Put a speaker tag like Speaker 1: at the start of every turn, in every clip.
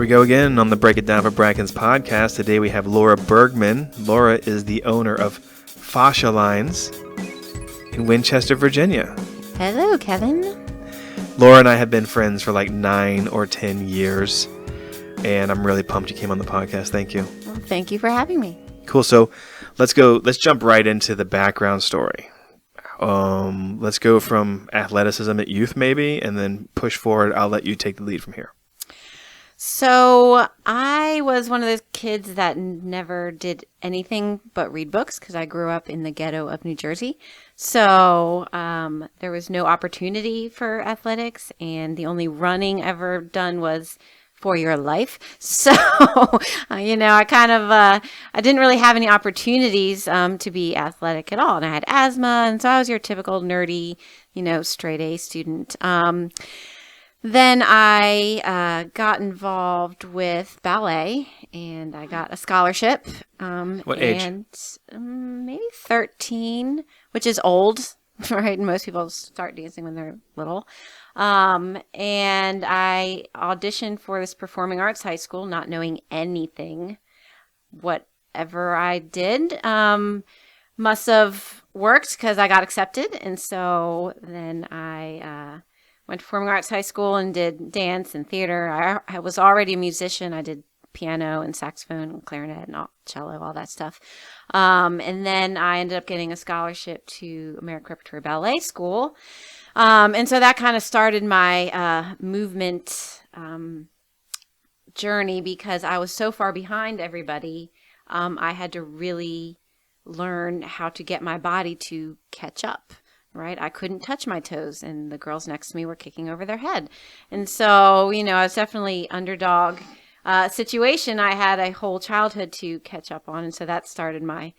Speaker 1: we go again on the Break It Down for Brackens podcast. Today we have Laura Bergman. Laura is the owner of Fascia Lines in Winchester, Virginia.
Speaker 2: Hello, Kevin.
Speaker 1: Laura and I have been friends for like 9 or 10 years, and I'm really pumped you came on the podcast. Thank you.
Speaker 2: Well, thank you for having me.
Speaker 1: Cool. So let's jump right into the background story. Let's go from athleticism at youth maybe, and then push forward. I'll let you take the lead from here.
Speaker 2: So I was one of those kids that never did anything but read books because I grew up in the ghetto of New Jersey. So there was no opportunity for athletics, and the only running ever done was for your life. So, I didn't really have any opportunities to be athletic at all. And I had asthma, and so I was your typical nerdy, straight A student. Then I got involved with ballet, and I got a scholarship.
Speaker 1: What age?
Speaker 2: And maybe 13, which is old, right? Most people start dancing when they're little. And I auditioned for this performing arts high school, not knowing anything. Whatever I did must have worked because I got accepted. And so then I went to performing arts high school and did dance and theater. I was already a musician. I did piano and saxophone and clarinet and cello, all that stuff. And then I ended up getting a scholarship to American Repertory Ballet School. And so that kind of started my movement journey because I was so far behind everybody. I had to really learn how to get my body to catch up. Right? I couldn't touch my toes, and the girls next to me were kicking over their head. And so, I was definitely underdog situation. I had a whole childhood to catch up on, and so that started my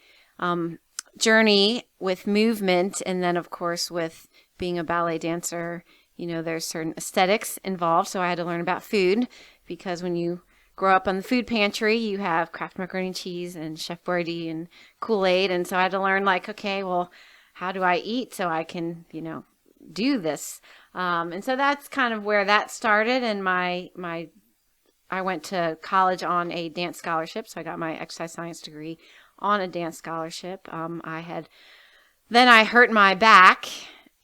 Speaker 2: journey with movement. And then, of course, with being a ballet dancer, there's certain aesthetics involved. So I had to learn about food because when you grow up on the food pantry, you have Kraft macaroni and cheese and Chef Boyardee and Kool-Aid. And so I had to learn how do I eat so I can, do this? And so that's kind of where that started. And I went to college on a dance scholarship. So I got my exercise science degree on a dance scholarship. Then I hurt my back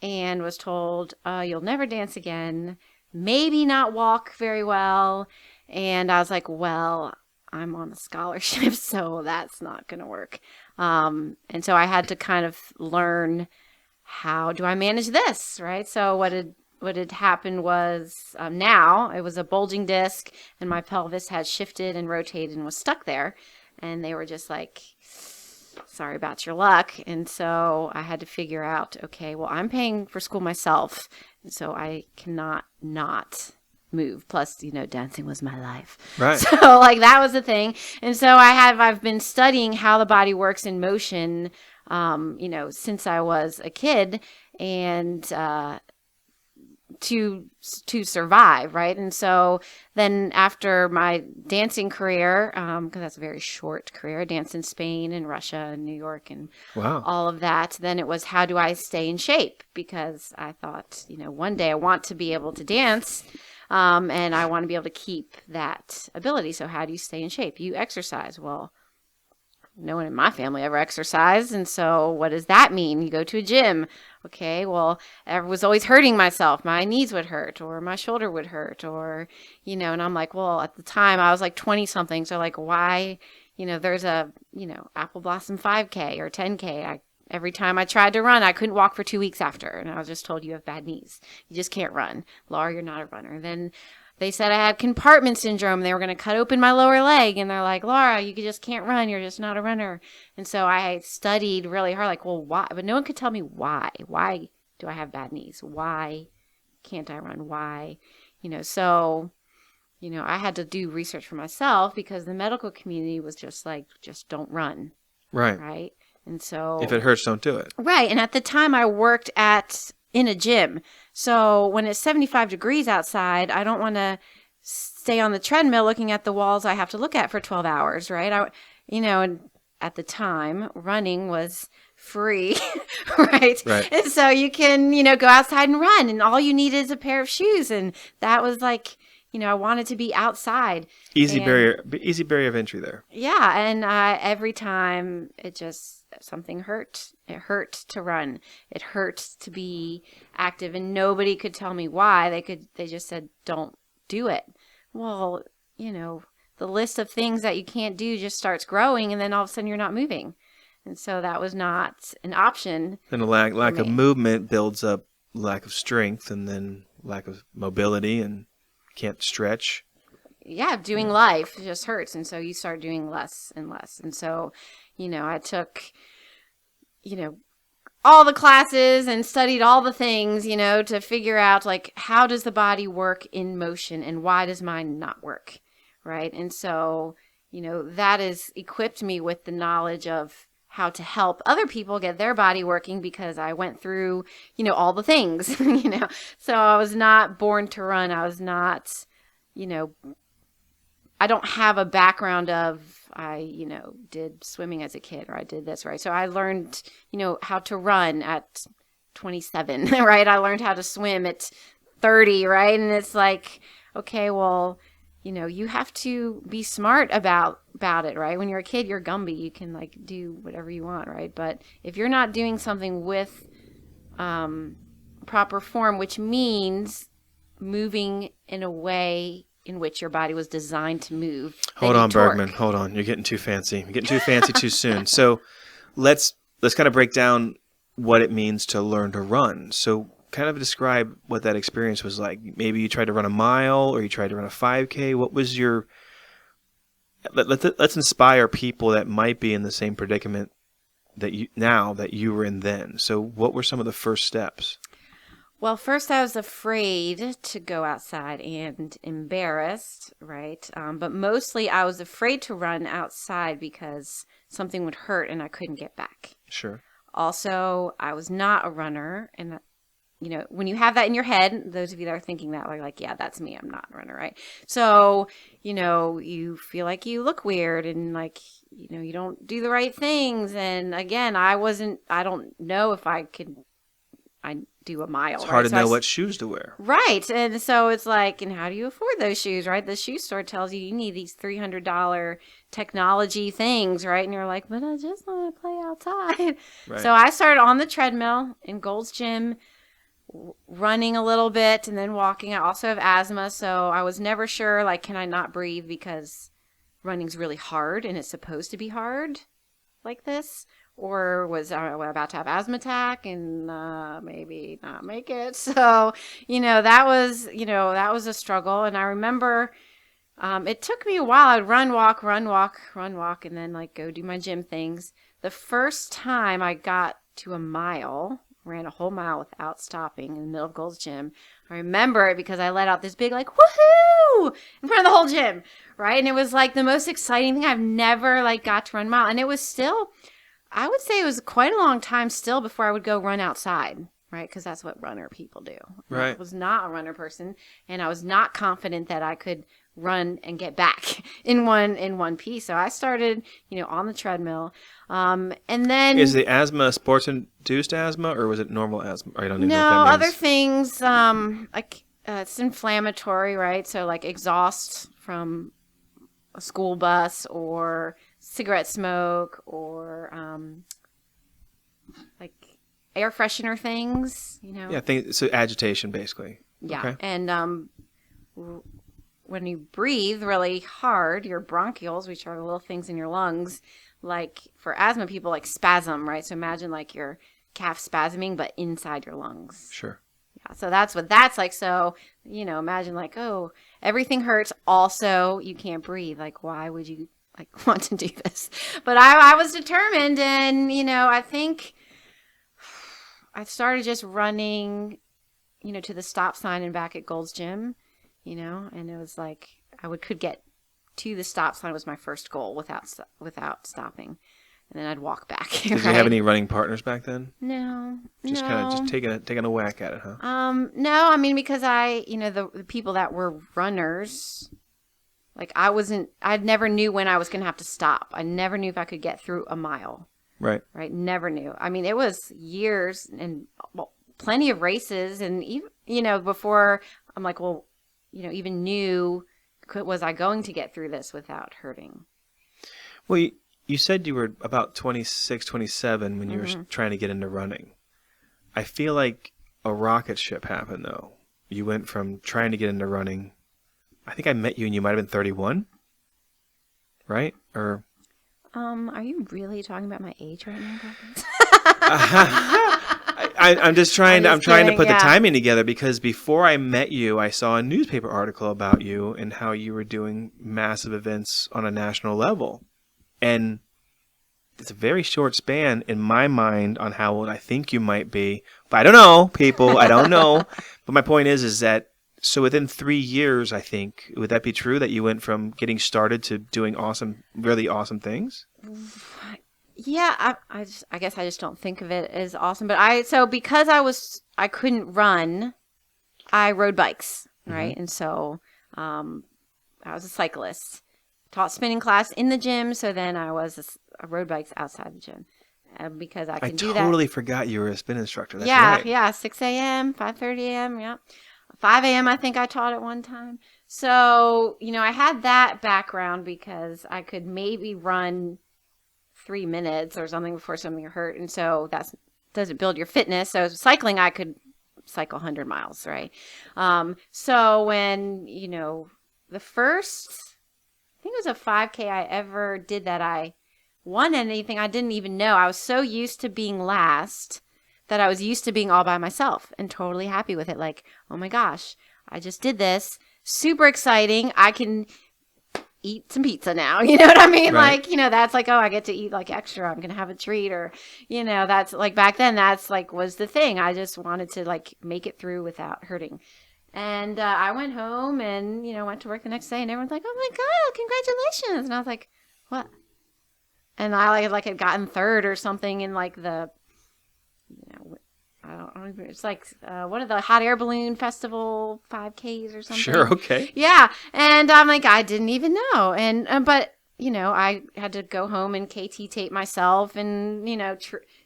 Speaker 2: and was told, you'll never dance again, maybe not walk very well. And I was like, well, I'm on a scholarship, so that's not going to work. And so I had to kind of learn, how do I manage this, right? So what had happened was, now it was a bulging disc, and my pelvis had shifted and rotated and was stuck there. And they were just like, sorry about your luck. And so I had to figure out, okay, well, I'm paying for school myself, and so I cannot not move. Plus, dancing was my life.
Speaker 1: Right.
Speaker 2: So that was the thing. And so I've been studying how the body works in motion, since I was a kid, and to survive, right? And so then after my dancing career, because that's a very short career, I danced in Spain and Russia and New York and all of that. Then it was, how do I stay in shape? Because I thought, one day I want to be able to dance. And I want to be able to keep that ability. So how do you stay in shape? You exercise. Well, no one in my family ever exercised. And so what does that mean? You go to a gym. Okay, well, I was always hurting myself. My knees would hurt, or my shoulder would hurt, or, and I'm like, well, at the time I was like 20 something. So why, there's a, Apple Blossom 5K or 10K. Every time I tried to run, I couldn't walk for 2 weeks after. And I was just told, you have bad knees. You just can't run. Laura, you're not a runner. Then they said I had compartment syndrome. They were going to cut open my lower leg. And they're like, Laura, you just can't run. You're just not a runner. And so I studied really hard, well, why? But no one could tell me why. Why do I have bad knees? Why can't I run? Why? So, I had to do research for myself because the medical community was just like, just don't run.
Speaker 1: Right.
Speaker 2: Right. And so
Speaker 1: if it hurts, don't do it.
Speaker 2: Right. And at the time I worked in a gym. So when it's 75 degrees outside, I don't want to stay on the treadmill looking at the walls I have to look at for 12 hours. Right. And at the time running was free. Right. And so you can, go outside and run, and all you need is a pair of shoes. And that was like, I wanted to be outside.
Speaker 1: Easy barrier of entry there.
Speaker 2: Yeah, and every time something hurt. It hurt to run. It hurt to be active, and nobody could tell me why. They just said, "Don't do it." Well, the list of things that you can't do just starts growing, and then all of a sudden you're not moving. And so that was not an option.
Speaker 1: Then a lack of movement builds up lack of strength, and then lack of mobility, and can't stretch.
Speaker 2: Yeah, doing life just hurts. And so you start doing less and less. And so, I took, all the classes and studied all the things, to figure out, like, how does the body work in motion and why does mine not work, right? And so, that has equipped me with the knowledge of how to help other people get their body working, because I went through, all the things, So I was not born to run. I was not, I don't have a background of, I did swimming as a kid, or I did this, right? So I learned, how to run at 27, right? I learned how to swim at 30, right? And it's like, okay, well, you have to be smart about it, right? When you're a kid, you're Gumby. You can like do whatever you want, right? But if you're not doing something with proper form, which means moving in a way in which your body was designed to move.
Speaker 1: Hold on, Bergman. Hold on. You're getting too fancy. You're getting too fancy too soon. So let's kind of break down what it means to learn to run. So kind of describe what that experience was like. Maybe you tried to run a mile, or you tried to run a 5K. What was your... Let's inspire people that might be in the same predicament that you were in then. So what were some of the first steps?
Speaker 2: Well, first I was afraid to go outside and embarrassed, right? But mostly I was afraid to run outside because something would hurt and I couldn't get back.
Speaker 1: Sure.
Speaker 2: Also, I was not a runner, and when you have that in your head, those of you that are thinking that are like, yeah, that's me. I'm not a runner, right? So, you feel like you look weird and like, you don't do the right things. And again, I don't know if I do a mile.
Speaker 1: It's hard to know what shoes to wear.
Speaker 2: Right. And so it's like, and how do you afford those shoes, right? The shoe store tells you need these $300 technology things, right? And you're like, but I just want to play outside. Right. So I started on the treadmill in Gold's Gym, running a little bit and then walking. I also have asthma, so I was never sure, like, can I not breathe because running's really hard and it's supposed to be hard like this? Or was I about to have asthma attack and maybe not make it? So, that was a struggle. And I remember it took me a while. I'd run, walk, and then like go do my gym things. The first time I got to a mile, ran a whole mile without stopping in the middle of Gold's Gym. I remember it because I let out this big like woohoo in front of the whole gym, right? And it was like the most exciting thing. I've never like got to run a mile, and it was still, I would say it was quite a long time still before I would go run outside, right? Because that's what runner people do.
Speaker 1: Right.
Speaker 2: I was not a runner person, and I was not confident that I could run and get back in one piece. So I started, on the treadmill. And then... Is
Speaker 1: the asthma sports-induced asthma, or was it normal asthma? I don't even know
Speaker 2: No,
Speaker 1: what that means.
Speaker 2: other things, like it's inflammatory, right? So like exhaust from a school bus or cigarette smoke or like air freshener things,
Speaker 1: Yeah, so agitation, basically.
Speaker 2: Yeah,
Speaker 1: okay.
Speaker 2: And when you breathe really hard, your bronchioles, which are the little things in your lungs, like for asthma people, like spasm, right? So imagine like your calf spasming, but inside your lungs.
Speaker 1: Sure.
Speaker 2: Yeah, so that's what that's like. So, imagine like, oh, everything hurts. Also, you can't breathe. Like, why would you want to do this? But I was determined, and, I think I started just running, to the stop sign and back at Gold's Gym, and it was like I could get to the stop sign was my first goal without stopping, and then I'd walk back.
Speaker 1: Did you have any running partners back then?
Speaker 2: No,
Speaker 1: just kind of taking a whack at it, huh?
Speaker 2: No, I mean because the people that were runners, like I never knew when I was gonna have to stop. I never knew if I could get through a mile.
Speaker 1: Right.
Speaker 2: Never knew. I mean, it was years and plenty of races, and even before I'm like, well, even knew, was I going to get through this without hurting?
Speaker 1: Well, you said you were about 26, 27 when you were trying to get into running. I feel like a rocket ship happened, though. You went from trying to get into running. I think I met you and you might have been 31, right? Or
Speaker 2: are you really talking about my age right now, Brackens?
Speaker 1: I'm just trying to put the
Speaker 2: yeah.
Speaker 1: timing together, because before I met you, I saw a newspaper article about you and how you were doing massive events on a national level. And it's a very short span in my mind on how old I think you might be. But I don't know, people. I don't know. But my point is that, so within 3 years, I think, would that be true that you went from getting started to doing awesome, really awesome things?
Speaker 2: Yeah, I guess I just don't think of it as awesome. But because I couldn't run, I rode bikes, right? And so I was a cyclist. Taught spinning class in the gym, so then I rode bikes outside the gym. Because I can do that.
Speaker 1: I totally forgot you were a spin instructor. That's
Speaker 2: yeah,
Speaker 1: right.
Speaker 2: Yeah, 6 a.m., 5:30 a.m., yeah. 5 a.m. I think I taught at one time. So, I had that background because I could maybe run 3 minutes or something before something hurt. And so that doesn't build your fitness. So cycling, I could cycle 100 miles, right? So when, the first, I think it was a 5K I ever did that I won anything, I didn't even know. I was so used to being last that I was used to being all by myself and totally happy with it. Like, oh my gosh, I just did this. Super exciting. I can eat some pizza now. You know what I mean?
Speaker 1: Right.
Speaker 2: Like, that's like, oh, I get to eat like extra. I'm going to have a treat, or, that's like back then that's like was the thing. I just wanted to like make it through without hurting. And I went home and, went to work the next day and everyone's like, oh my God, congratulations. And I was like, what? And I had gotten third or something in like the, I don't know. It's like one of the hot air balloon festival 5Ks or something.
Speaker 1: Sure, okay.
Speaker 2: Yeah, and I'm like, I didn't even know, and but I had to go home and KT tape myself, and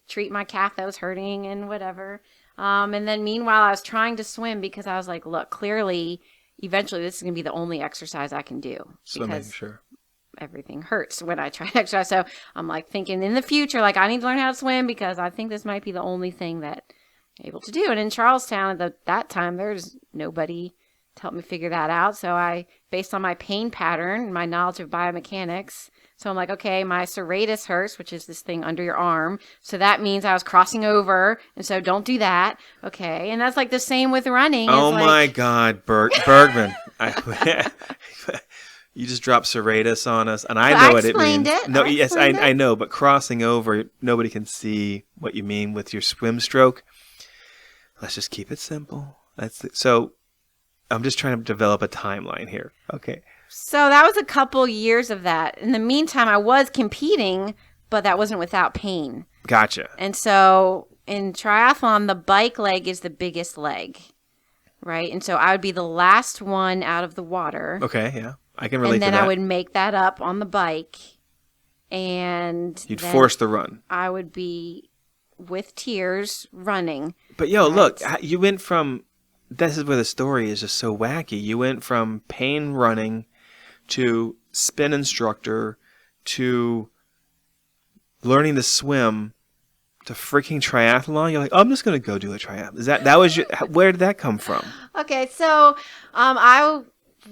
Speaker 2: treat my calf that was hurting and whatever. And then meanwhile, I was trying to swim because I was like, look, clearly, eventually, this is gonna be the only exercise I can do.
Speaker 1: Swimming, sure.
Speaker 2: Everything hurts when I try to exercise. So I'm like thinking in the future, like I need to learn how to swim because I think this might be the only thing that I'm able to do. And in Charlestown at that time, there's nobody to help me figure that out. So I, based on my pain pattern and my knowledge of biomechanics, so I'm like, okay, my serratus hurts, which is this thing under your arm. So that means I was crossing over. And so don't do that. Okay. And that's like the same with running.
Speaker 1: Oh my God, Bergman. You just dropped serratus on us, and I know what it means. No, yes, I know, but crossing over, nobody can see what you mean with your swim stroke. Let's just keep it simple. So I'm just trying to develop a timeline here. Okay.
Speaker 2: So that was a couple years of that. In the meantime, I was competing, but that wasn't without pain.
Speaker 1: Gotcha.
Speaker 2: And so in triathlon, the bike leg is the biggest leg, right? And so I would be the last one out of the water.
Speaker 1: Okay, yeah. I can relate to that.
Speaker 2: And then I would make that up on the bike. And
Speaker 1: you'd force the run.
Speaker 2: I would be with tears running.
Speaker 1: But look, you went from, this is where the story is just so wacky. You went from pain running to spin instructor to learning to swim to freaking triathlon. You're like, oh, I'm just going to go do a triathlon. That was where did that come from? Okay,
Speaker 2: so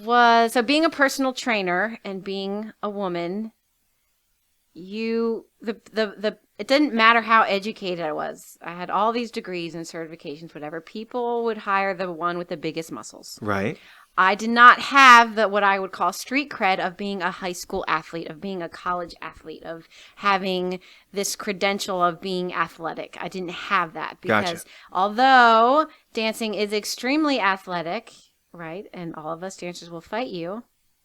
Speaker 2: so being a personal trainer and being a woman, it didn't matter how educated I was. I had all these degrees and certifications, whatever. People would hire the one with the biggest muscles.
Speaker 1: Right.
Speaker 2: I did not have what I would call street cred of being a high school athlete, of being a college athlete, of having this credential of being athletic. I didn't have that because although dancing is extremely athletic, right? And all of us dancers will fight you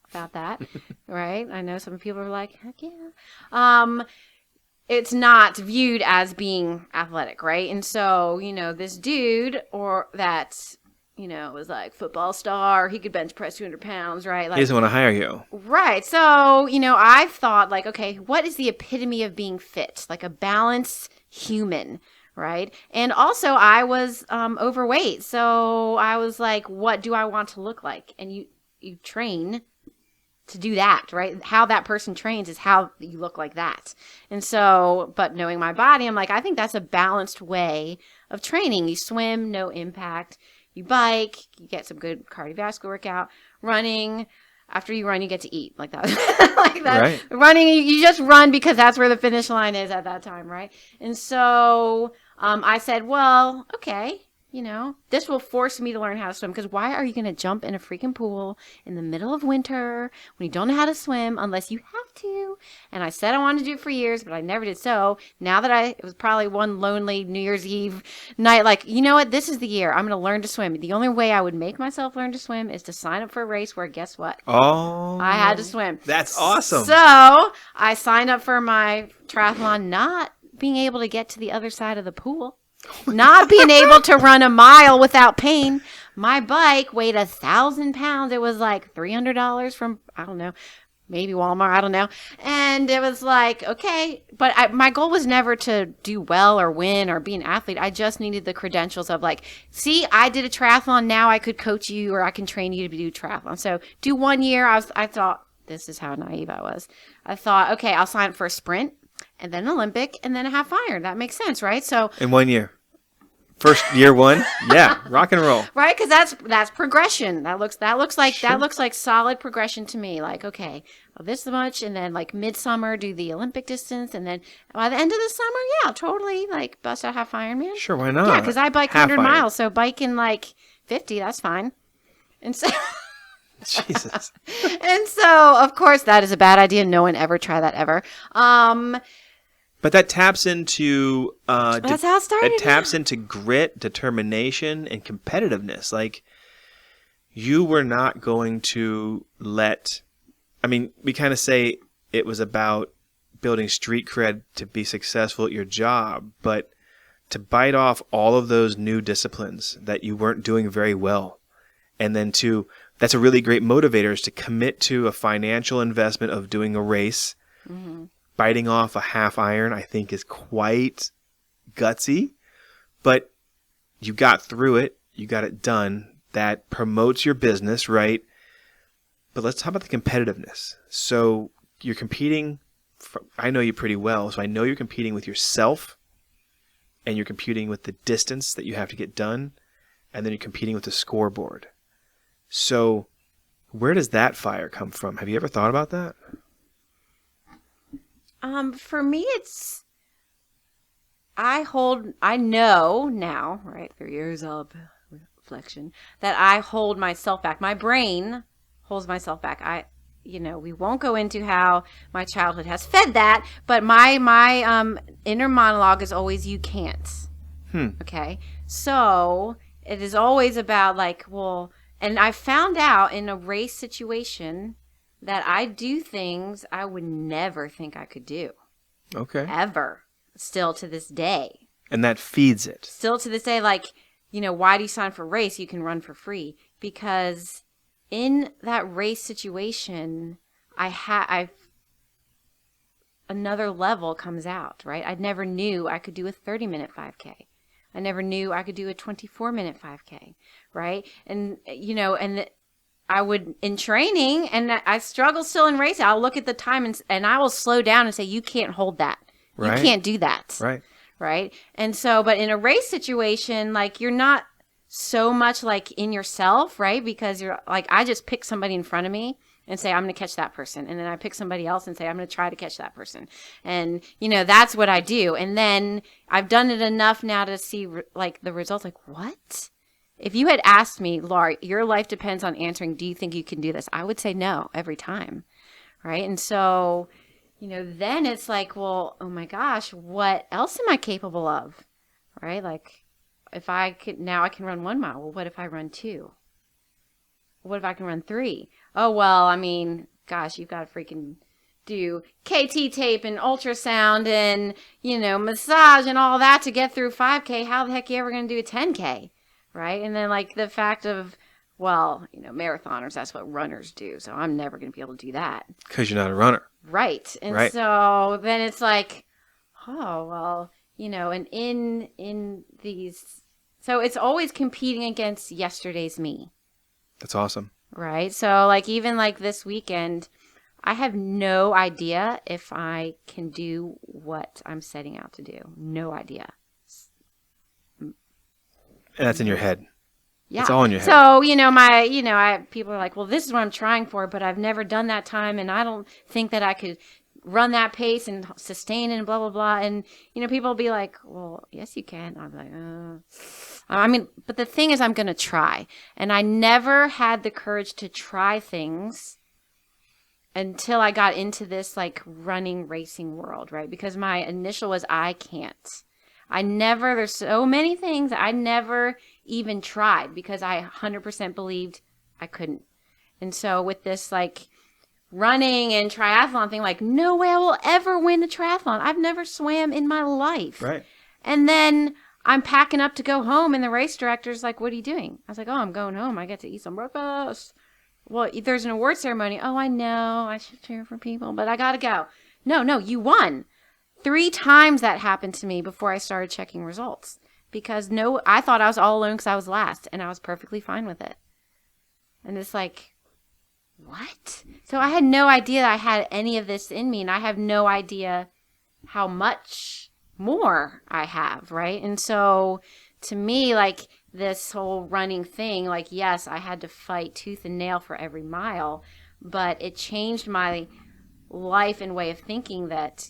Speaker 2: about that, right? I know some people are like, heck yeah. It's not viewed as being athletic, right? And so, this dude was like football star, he could bench press 200 pounds, right? Like,
Speaker 1: he doesn't want to hire you.
Speaker 2: Right. So, I thought like, okay, what is the epitome of being fit? Like a balanced human, right? And also I was overweight. So I was like, what do I want to look like? And you train to do that, right? How that person trains is how you look like that. And so, but knowing my body, I'm like, I think that's a balanced way of training. You swim, no impact. You bike, you get some good cardiovascular workout. Running, after you run, you get to eat like that. Like that.
Speaker 1: Right.
Speaker 2: Running, you just run because that's where the finish line is at that time, right? And so I said, well, okay, this will force me to learn how to swim, because why are you going to jump in a freaking pool in the middle of winter when you don't know how to swim unless you have to? And I said I wanted to do it for years, but I never did. So now that it was probably one lonely New Year's Eve night, like, you know what? This is the year I'm going to learn to swim. The only way I would make myself learn to swim is to sign up for a race where, guess what?
Speaker 1: Oh,
Speaker 2: I had to swim.
Speaker 1: That's awesome.
Speaker 2: So I signed up for my triathlon, not being able to get to the other side of the pool. Not being able to run a mile without pain. My bike weighed 1,000 pounds. It was like $300 from, I don't know, maybe Walmart. I don't know. And it was like, okay. But my goal was never to do well or win or be an athlete. I just needed the credentials of like, see, I did a triathlon. Now I could coach you, or I can train you to do triathlon. So do 1 year. I thought, this is how naive I was. I thought, okay, I'll sign up for a sprint, and then Olympic, and then a half iron. That makes sense, right? So
Speaker 1: in 1 year. First year one, yeah, rock and roll.
Speaker 2: Right, because that's progression. That looks like solid progression to me. Like, okay, well, this much, and then like midsummer do the Olympic distance, and then by the end of the summer, yeah, totally like bust out half Ironman.
Speaker 1: Sure, why not?
Speaker 2: Yeah, because I bike
Speaker 1: Half
Speaker 2: 100
Speaker 1: Iron.
Speaker 2: miles, so biking like 50, that's fine. And so.
Speaker 1: Jesus.
Speaker 2: And so, of course, that is a bad idea. No one ever try that ever.
Speaker 1: But that taps into
Speaker 2: That's how it started.
Speaker 1: It taps into grit, determination, and competitiveness. Like, you were not going to let. I mean, we kind of say it was about building street cred to be successful at your job, but to bite off all of those new disciplines that you weren't doing very well, and then that's a really great motivator, is to commit to a financial investment of doing a race. Mm-hmm. Biting off a half iron, I think, is quite gutsy, but you got through it. You got it done. That promotes your business, right? But let's talk about the competitiveness. So you're competing. I know you pretty well, so I know you're competing with yourself, and you're competing with the distance that you have to get done, and then you're competing with the scoreboard. So where does that fire come from? Have you ever thought about that?
Speaker 2: For me, it's, I know now, right, through years of reflection, that I hold myself back. My brain holds myself back. We won't go into how my childhood has fed that, but my inner monologue is always, you can't. Okay? So it is always about like, well, and I found out in a race situation that I do things I would never think I could do.
Speaker 1: Okay.
Speaker 2: Ever. Still to this day.
Speaker 1: And that feeds it.
Speaker 2: Still to this day, like, why do you sign for a race? You can run for free. Because in that race situation, another level comes out, right? I never knew I could do a 30-minute 5K. I never knew I could do a 24-minute 5K, right? And, I would, in training, and I struggle still in racing, I'll look at the time and I will slow down and say, you can't hold that.
Speaker 1: Right.
Speaker 2: You can't do that.
Speaker 1: Right.
Speaker 2: Right. And so, but in a race situation, like, you're not so much like in yourself, right? Because you're like, I just pick somebody in front of me and say, I'm going to catch that person. And then I pick somebody else and say, I'm going to try to catch that person. And, that's what I do. And then I've done it enough now to see like the results, like, what? If you had asked me, Laura, your life depends on answering, do you think you can do this? I would say no every time, right? And so, then it's like, well, oh my gosh, what else am I capable of, right? Like, if I could, now I can run 1 mile. Well, what if I run 2? What if I can run 3? Oh, well, I mean, gosh, you've got to freaking do KT tape and ultrasound and, massage and all that to get through 5K. How the heck are you ever going to do a 10K? Right. And then like the fact of, well, marathoners, that's what runners do. So I'm never going to be able to do that.
Speaker 1: Because you're not a runner.
Speaker 2: Right. And
Speaker 1: right.
Speaker 2: So then it's like, oh, well, and in these, so it's always competing against yesterday's me.
Speaker 1: That's awesome.
Speaker 2: Right. So like even like this weekend, I have no idea if I can do what I'm setting out to do. No idea.
Speaker 1: And that's in your head.
Speaker 2: Yeah.
Speaker 1: It's all in your head.
Speaker 2: So, people are like, well, this is what I'm trying for, but I've never done that time. And I don't think that I could run that pace and sustain it and blah, blah, blah. And, people will be like, well, yes, you can. I'm like, but the thing is, I'm going to try. And I never had the courage to try things until I got into this like running, racing world, right? Because my initial was, I can't. There's so many things I never even tried because I 100% believed I couldn't. And so with this like running and triathlon thing, like, no way I will ever win a triathlon. I've never swam in my life.
Speaker 1: Right.
Speaker 2: And then I'm packing up to go home and the race director's like, what are you doing? I was like, oh, I'm going home. I get to eat some breakfast. Well, there's an award ceremony. Oh, I know. I should cheer for people, but I got to go. No, you won. 3 times that happened to me before I started checking results because I thought I was all alone because I was last and I was perfectly fine with it. And it's like, what? So I had no idea I had any of this in me and I have no idea how much more I have, right? And so to me, like this whole running thing, like, yes, I had to fight tooth and nail for every mile, but it changed my life and way of thinking that,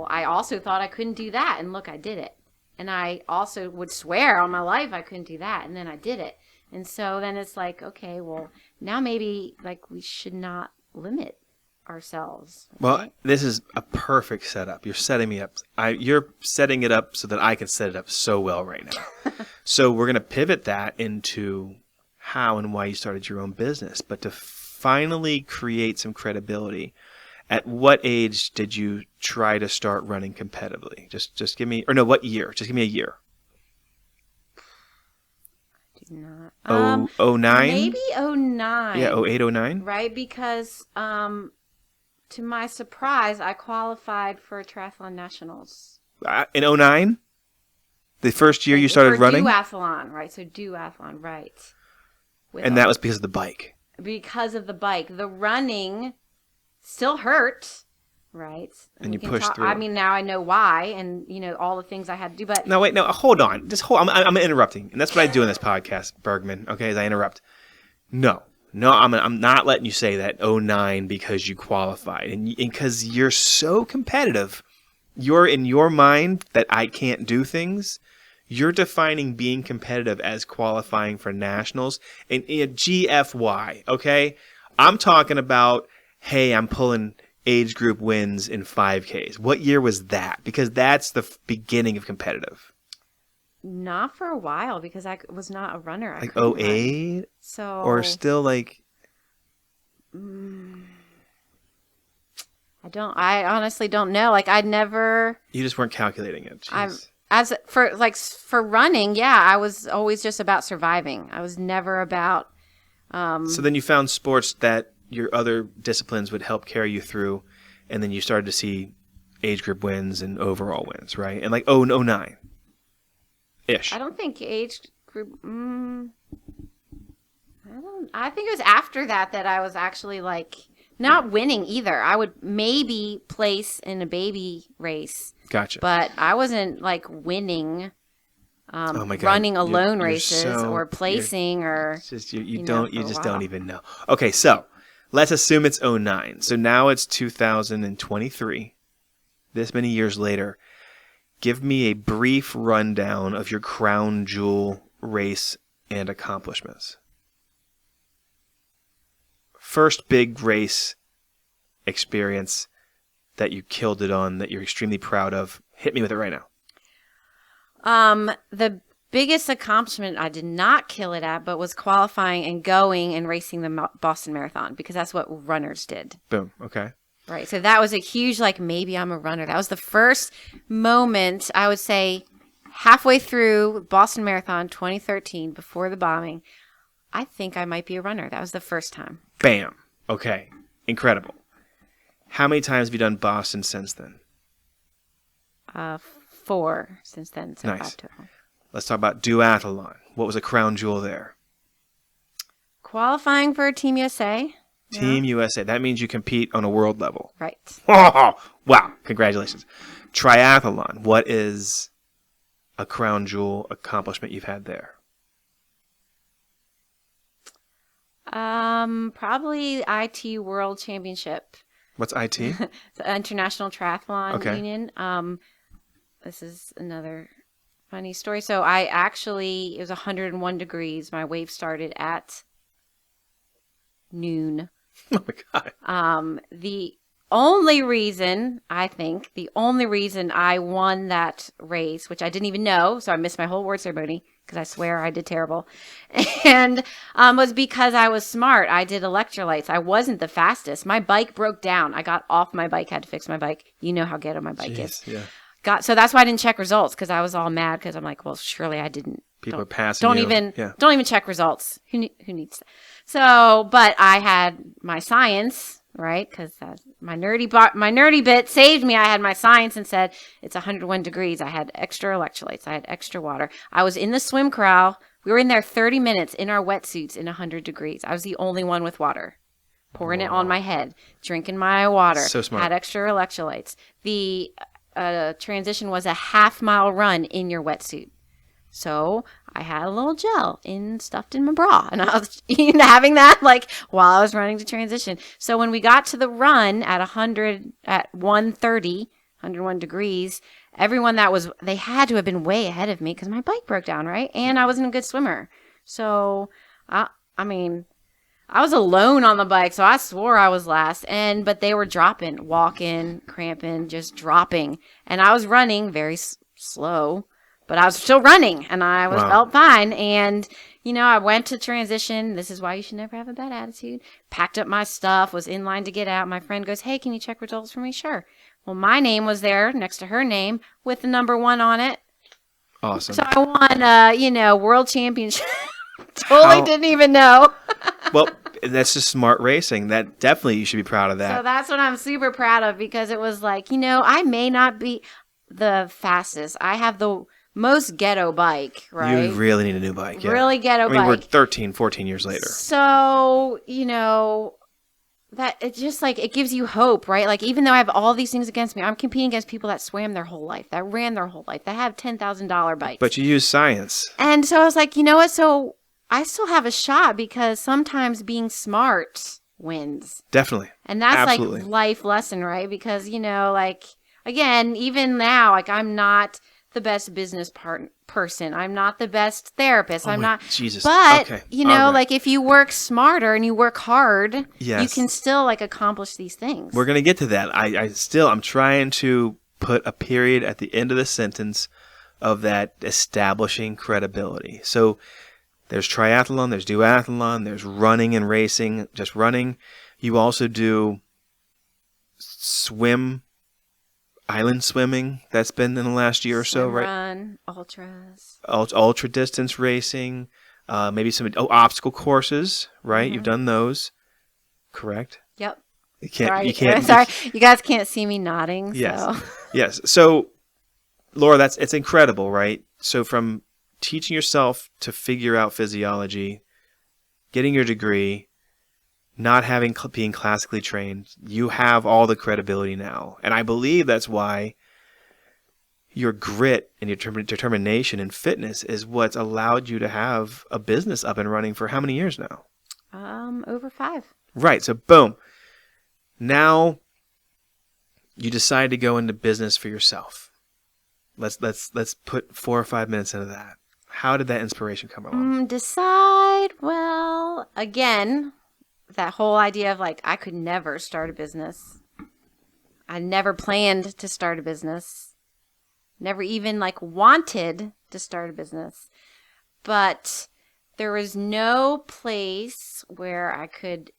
Speaker 2: I also thought I couldn't do that. And look, I did it. And I also would swear on my life I couldn't do that. And then I did it. And so then it's like, okay, well, now maybe like we should not limit ourselves. Okay?
Speaker 1: Well, this is a perfect setup. You're setting me up. You're setting it up so that I can set it up so well right now. So we're going to pivot that into how and why you started your own business. But to finally create some credibility, at what age did you try to start running competitively? Just give me, or no, what year? Just give me a year.
Speaker 2: I do not.
Speaker 1: 09?
Speaker 2: Maybe 09.
Speaker 1: Yeah, 08, 09?
Speaker 2: Right, because to my surprise, I qualified for Triathlon Nationals.
Speaker 1: In 09? The first year you started running?
Speaker 2: Duathlon, right? So duathlon, right.
Speaker 1: And that was because of the bike.
Speaker 2: Because of the bike. The running still hurt, right?
Speaker 1: And you pushed through.
Speaker 2: I mean, now I know why, and all the things I had to do. But
Speaker 1: no, wait, no, hold on. I'm interrupting, and that's what I do in this podcast, Bergman. Okay, is I interrupt. No, I'm not letting you say that 09 because you qualified, and because you're so competitive, you're in your mind that I can't do things. You're defining being competitive as qualifying for nationals and GFY. Okay, I'm talking about. Hey, I'm pulling age group wins in 5Ks. What year was that? Because that's the beginning of competitive.
Speaker 2: Not for a while because I was not a runner.
Speaker 1: Like 08?
Speaker 2: So
Speaker 1: or still like...
Speaker 2: I honestly don't know. Like I never...
Speaker 1: You just weren't calculating it. Jeez.
Speaker 2: For running, yeah, I was always just about surviving. I was never about...
Speaker 1: So then you found sports that your other disciplines would help carry you through, and then you started to see age group wins and overall wins, right? And like 09-ish.
Speaker 2: I don't think age group... I think it was after that I was actually like not winning either. I would maybe place in a baby race.
Speaker 1: Gotcha.
Speaker 2: But I wasn't like winning
Speaker 1: oh my God.
Speaker 2: running alone
Speaker 1: You're
Speaker 2: races or placing or
Speaker 1: just you just don't even know. Okay, so let's assume it's 09. So now it's 2023. This many years later, give me a brief rundown of your crown jewel race and accomplishments. First big race experience that you killed it on, that you're extremely proud of. Hit me with it right now.
Speaker 2: The biggest accomplishment I did not kill it at, but was qualifying and going and racing the Boston Marathon because that's what runners did.
Speaker 1: Boom. Okay.
Speaker 2: Right. So that was a huge, like, maybe I'm a runner. That was the first moment, I would say, halfway through Boston Marathon 2013, before the bombing, I think I might be a runner. That was the first time.
Speaker 1: Bam. Okay. Incredible. How many times have you done Boston since then?
Speaker 2: 4 since then, so
Speaker 1: Nice.
Speaker 2: 5 total.
Speaker 1: Let's talk about duathlon. What was a crown jewel there?
Speaker 2: Qualifying for Team USA.
Speaker 1: Team USA. That means you compete on a world level.
Speaker 2: Right.
Speaker 1: Oh, wow. Congratulations. Triathlon. What is a crown jewel accomplishment you've had there?
Speaker 2: Probably IT World Championship.
Speaker 1: What's IT?
Speaker 2: The International Triathlon
Speaker 1: Okay.
Speaker 2: Union. This is another funny story. So it was 101 degrees. My wave started at noon.
Speaker 1: Oh my God.
Speaker 2: The only reason I won that race, which I didn't even know, so I missed my whole award ceremony because I swear I did terrible, and was because I was smart. I did electrolytes. I wasn't the fastest. My bike broke down. I got off my bike, had to fix my bike. You know how ghetto my bike is.
Speaker 1: Yeah.
Speaker 2: So that's why I didn't check results because I was all mad because I'm like, well, surely I didn't.
Speaker 1: People are passing
Speaker 2: Don't
Speaker 1: you.
Speaker 2: even check results. Who needs that? So, but I had my science, right? Because my nerdy bit saved me. I had my science and said it's 101 degrees. I had extra electrolytes. I had extra water. I was in the swim corral. We were in there 30 minutes in our wetsuits in 100 degrees. I was the only one with water, pouring it on my head, drinking my water.
Speaker 1: So smart.
Speaker 2: Had extra electrolytes. The transition was a half-mile run in your wetsuit. So I had a little gel stuffed in my bra, and I was having that like while I was running to transition. So when we got to the run at 101 degrees, everyone they had to have been way ahead of me because my bike broke down, right? And I wasn't a good swimmer. So, I was alone on the bike, so I swore I was last. But they were dropping, walking, cramping, just dropping. And I was running very slow, but I was still running, and I felt fine. And, I went to transition. This is why you should never have a bad attitude. Packed up my stuff, was in line to get out. My friend goes, hey, can you check results for me? Sure. Well, my name was there next to her name with the number 1 on it.
Speaker 1: Awesome.
Speaker 2: So I won, world championship. Didn't even know.
Speaker 1: Well, that's just smart racing. That definitely you should be proud of that.
Speaker 2: So that's what I'm super proud of because it was like, I may not be the fastest. I have the most ghetto bike, right?
Speaker 1: You really need a new bike. Yeah.
Speaker 2: Really ghetto bike.
Speaker 1: We're 13, 14 years later.
Speaker 2: So, that it just like it gives you hope, right? Like even though I have all these things against me, I'm competing against people that swam their whole life, that ran their whole life, that have $10,000 bikes.
Speaker 1: But you use science.
Speaker 2: And so I was like, you know what? So I still have a shot because sometimes being smart wins.
Speaker 1: Definitely.
Speaker 2: And that's
Speaker 1: Absolutely.
Speaker 2: like life lesson, right? Because, like again, even now, like I'm not the best business person. I'm not the best therapist. I'm not.
Speaker 1: Jesus.
Speaker 2: But,
Speaker 1: Okay.
Speaker 2: Right. Like if you work smarter and you work hard,
Speaker 1: yes.
Speaker 2: you can still like accomplish these things.
Speaker 1: We're going to get to that. I'm trying to put a period at the end of the sentence of that establishing credibility. So there's triathlon, there's duathlon, there's running and racing, just running. You also do island swimming. That's been in the last year or so, right?
Speaker 2: Run, ultras.
Speaker 1: Ultra distance racing, maybe some obstacle courses, right? Mm-hmm. You've done those, correct?
Speaker 2: Yep.
Speaker 1: You can't.
Speaker 2: Sorry.
Speaker 1: You can't.
Speaker 2: Sorry, you guys can't see me nodding.
Speaker 1: Yes.
Speaker 2: So.
Speaker 1: Yes. So, Laura, it's incredible, right? So from teaching yourself to figure out physiology, getting your degree, not being classically trained, you have all the credibility now. And I believe that's why your grit and your determination and fitness is what's allowed you to have a business up and running for how many years now?
Speaker 2: Over 5.
Speaker 1: Right. So boom. Now you decide to go into business for yourself. Let's put 4 or 5 minutes into that. How did that inspiration come along?
Speaker 2: Well, again, that whole idea of like, I could never start a business. I never planned to start a business. Never even like wanted to start a business. But there was no place where I could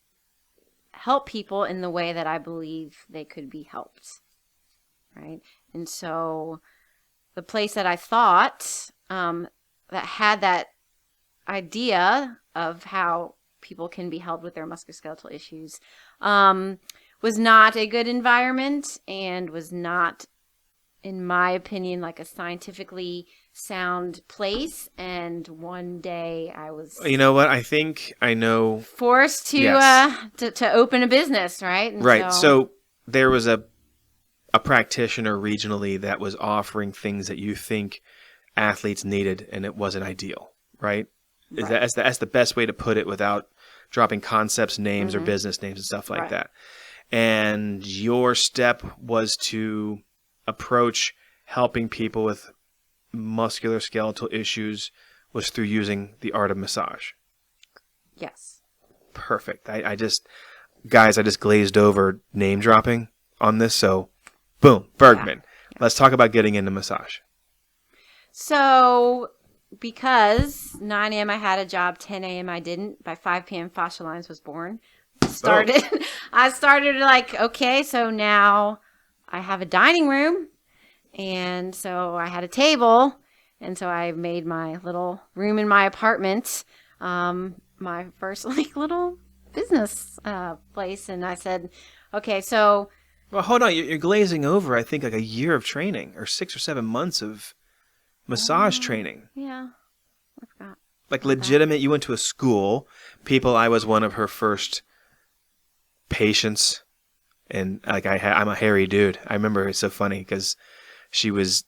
Speaker 2: help people in the way that I believe they could be helped. Right? And so the place that I thought that had that idea of how people can be helped with their musculoskeletal issues was not a good environment and was not in my opinion, like a scientifically sound place. And one day I was
Speaker 1: You know what? I think I know.
Speaker 2: forced to
Speaker 1: Yes.
Speaker 2: to open a business, right? And
Speaker 1: Right. So there was a practitioner regionally that was offering things that you think athletes needed, and it wasn't ideal, right? Is
Speaker 2: right.
Speaker 1: that's the best way to put it without dropping concepts, names, or
Speaker 2: Mm-hmm.
Speaker 1: business names and stuff like
Speaker 2: Right.
Speaker 1: that. And your step was to approach helping people with musculoskeletal issues was through using the art of massage.
Speaker 2: Yes.
Speaker 1: Perfect. I just, guys, I just glazed over name dropping on this. So, boom, Bergman.
Speaker 2: Yeah.
Speaker 1: Let's talk about getting into massage.
Speaker 2: So, because 9 a.m. I had a job, 10 a.m. I didn't. By 5 p.m., Fascia Lines was born. I started like, okay, so now I have a dining room. And so I had a table. And so I made my little room in my apartment, my first like little business place. And I said, okay, so.
Speaker 1: Well, hold on. You're glazing over, I think, like a year of training or 6 or 7 months of massage training.
Speaker 2: Yeah, I forgot.
Speaker 1: Like legitimate, you went to a school. I was one of her first patients. And like I'm a hairy dude. I remember it's so funny because she was,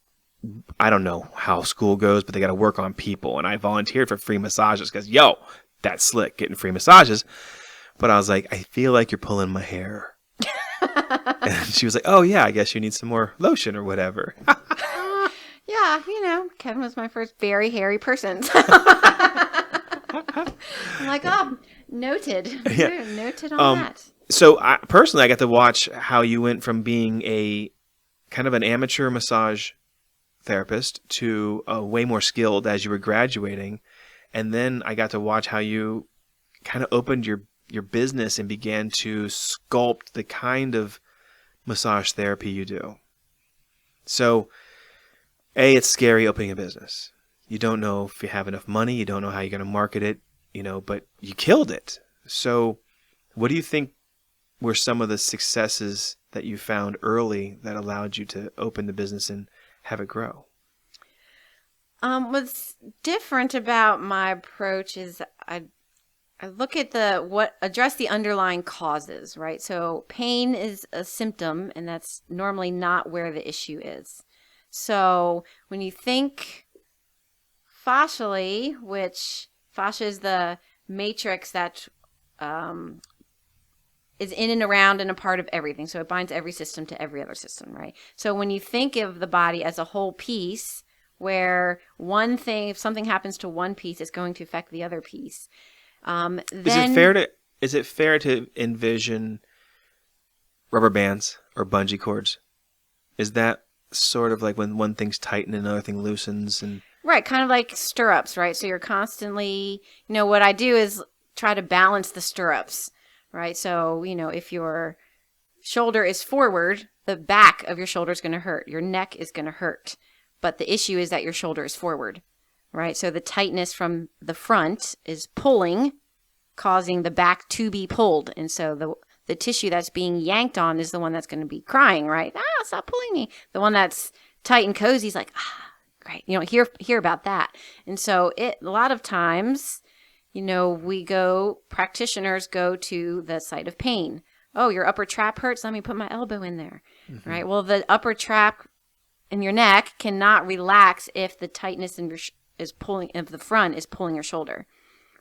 Speaker 1: I don't know how school goes, but they got to work on people. And I volunteered for free massages because, yo, that's slick, getting free massages. But I was like, I feel like you're pulling my hair. And she was like, oh, yeah, I guess you need some more lotion or whatever.
Speaker 2: Yeah, Kevin was my first very hairy person. I'm like, oh, noted.
Speaker 1: Yeah.
Speaker 2: Noted on that.
Speaker 1: So personally, I got to watch how you went from being a kind of an amateur massage therapist to way more skilled as you were graduating. And then I got to watch how you kind of opened your business and began to sculpt the kind of massage therapy you do. So, it's scary opening a business. You don't know if you have enough money. You don't know how you're going to market it, but you killed it. So, what do you think were some of the successes that you found early that allowed you to open the business and have it grow?
Speaker 2: What's different about my approach is I look at address the underlying causes, right? So pain is a symptom, and that's normally not where the issue is. So when you think fascially, which fascia is the matrix that is in and around and a part of everything. So it binds every system to every other system, right? So when you think of the body as a whole piece, where one thing, if something happens to one piece, it's going to affect the other piece. Then,
Speaker 1: is it fair to envision rubber bands or bungee cords? Is that sort of like when one thing's tight and another thing loosens? And
Speaker 2: right, kind of like stirrups, right? So you're constantly, what I do is try to balance the stirrups, right? So, if your shoulder is forward, the back of your shoulder is going to hurt. Your neck is going to hurt. But the issue is that your shoulder is forward, right? So the tightness from the front is pulling, causing the back to be pulled. And so the tissue that's being yanked on is the one that's going to be crying, right? Stop pulling me. The one that's tight and cozy is like, great. Hear about that. And so a lot of times, practitioners go to the site of pain. Oh, your upper trap hurts. Let me put my elbow in there, right? Well, the upper trap in your neck cannot relax if the tightness in if the front is pulling your shoulder,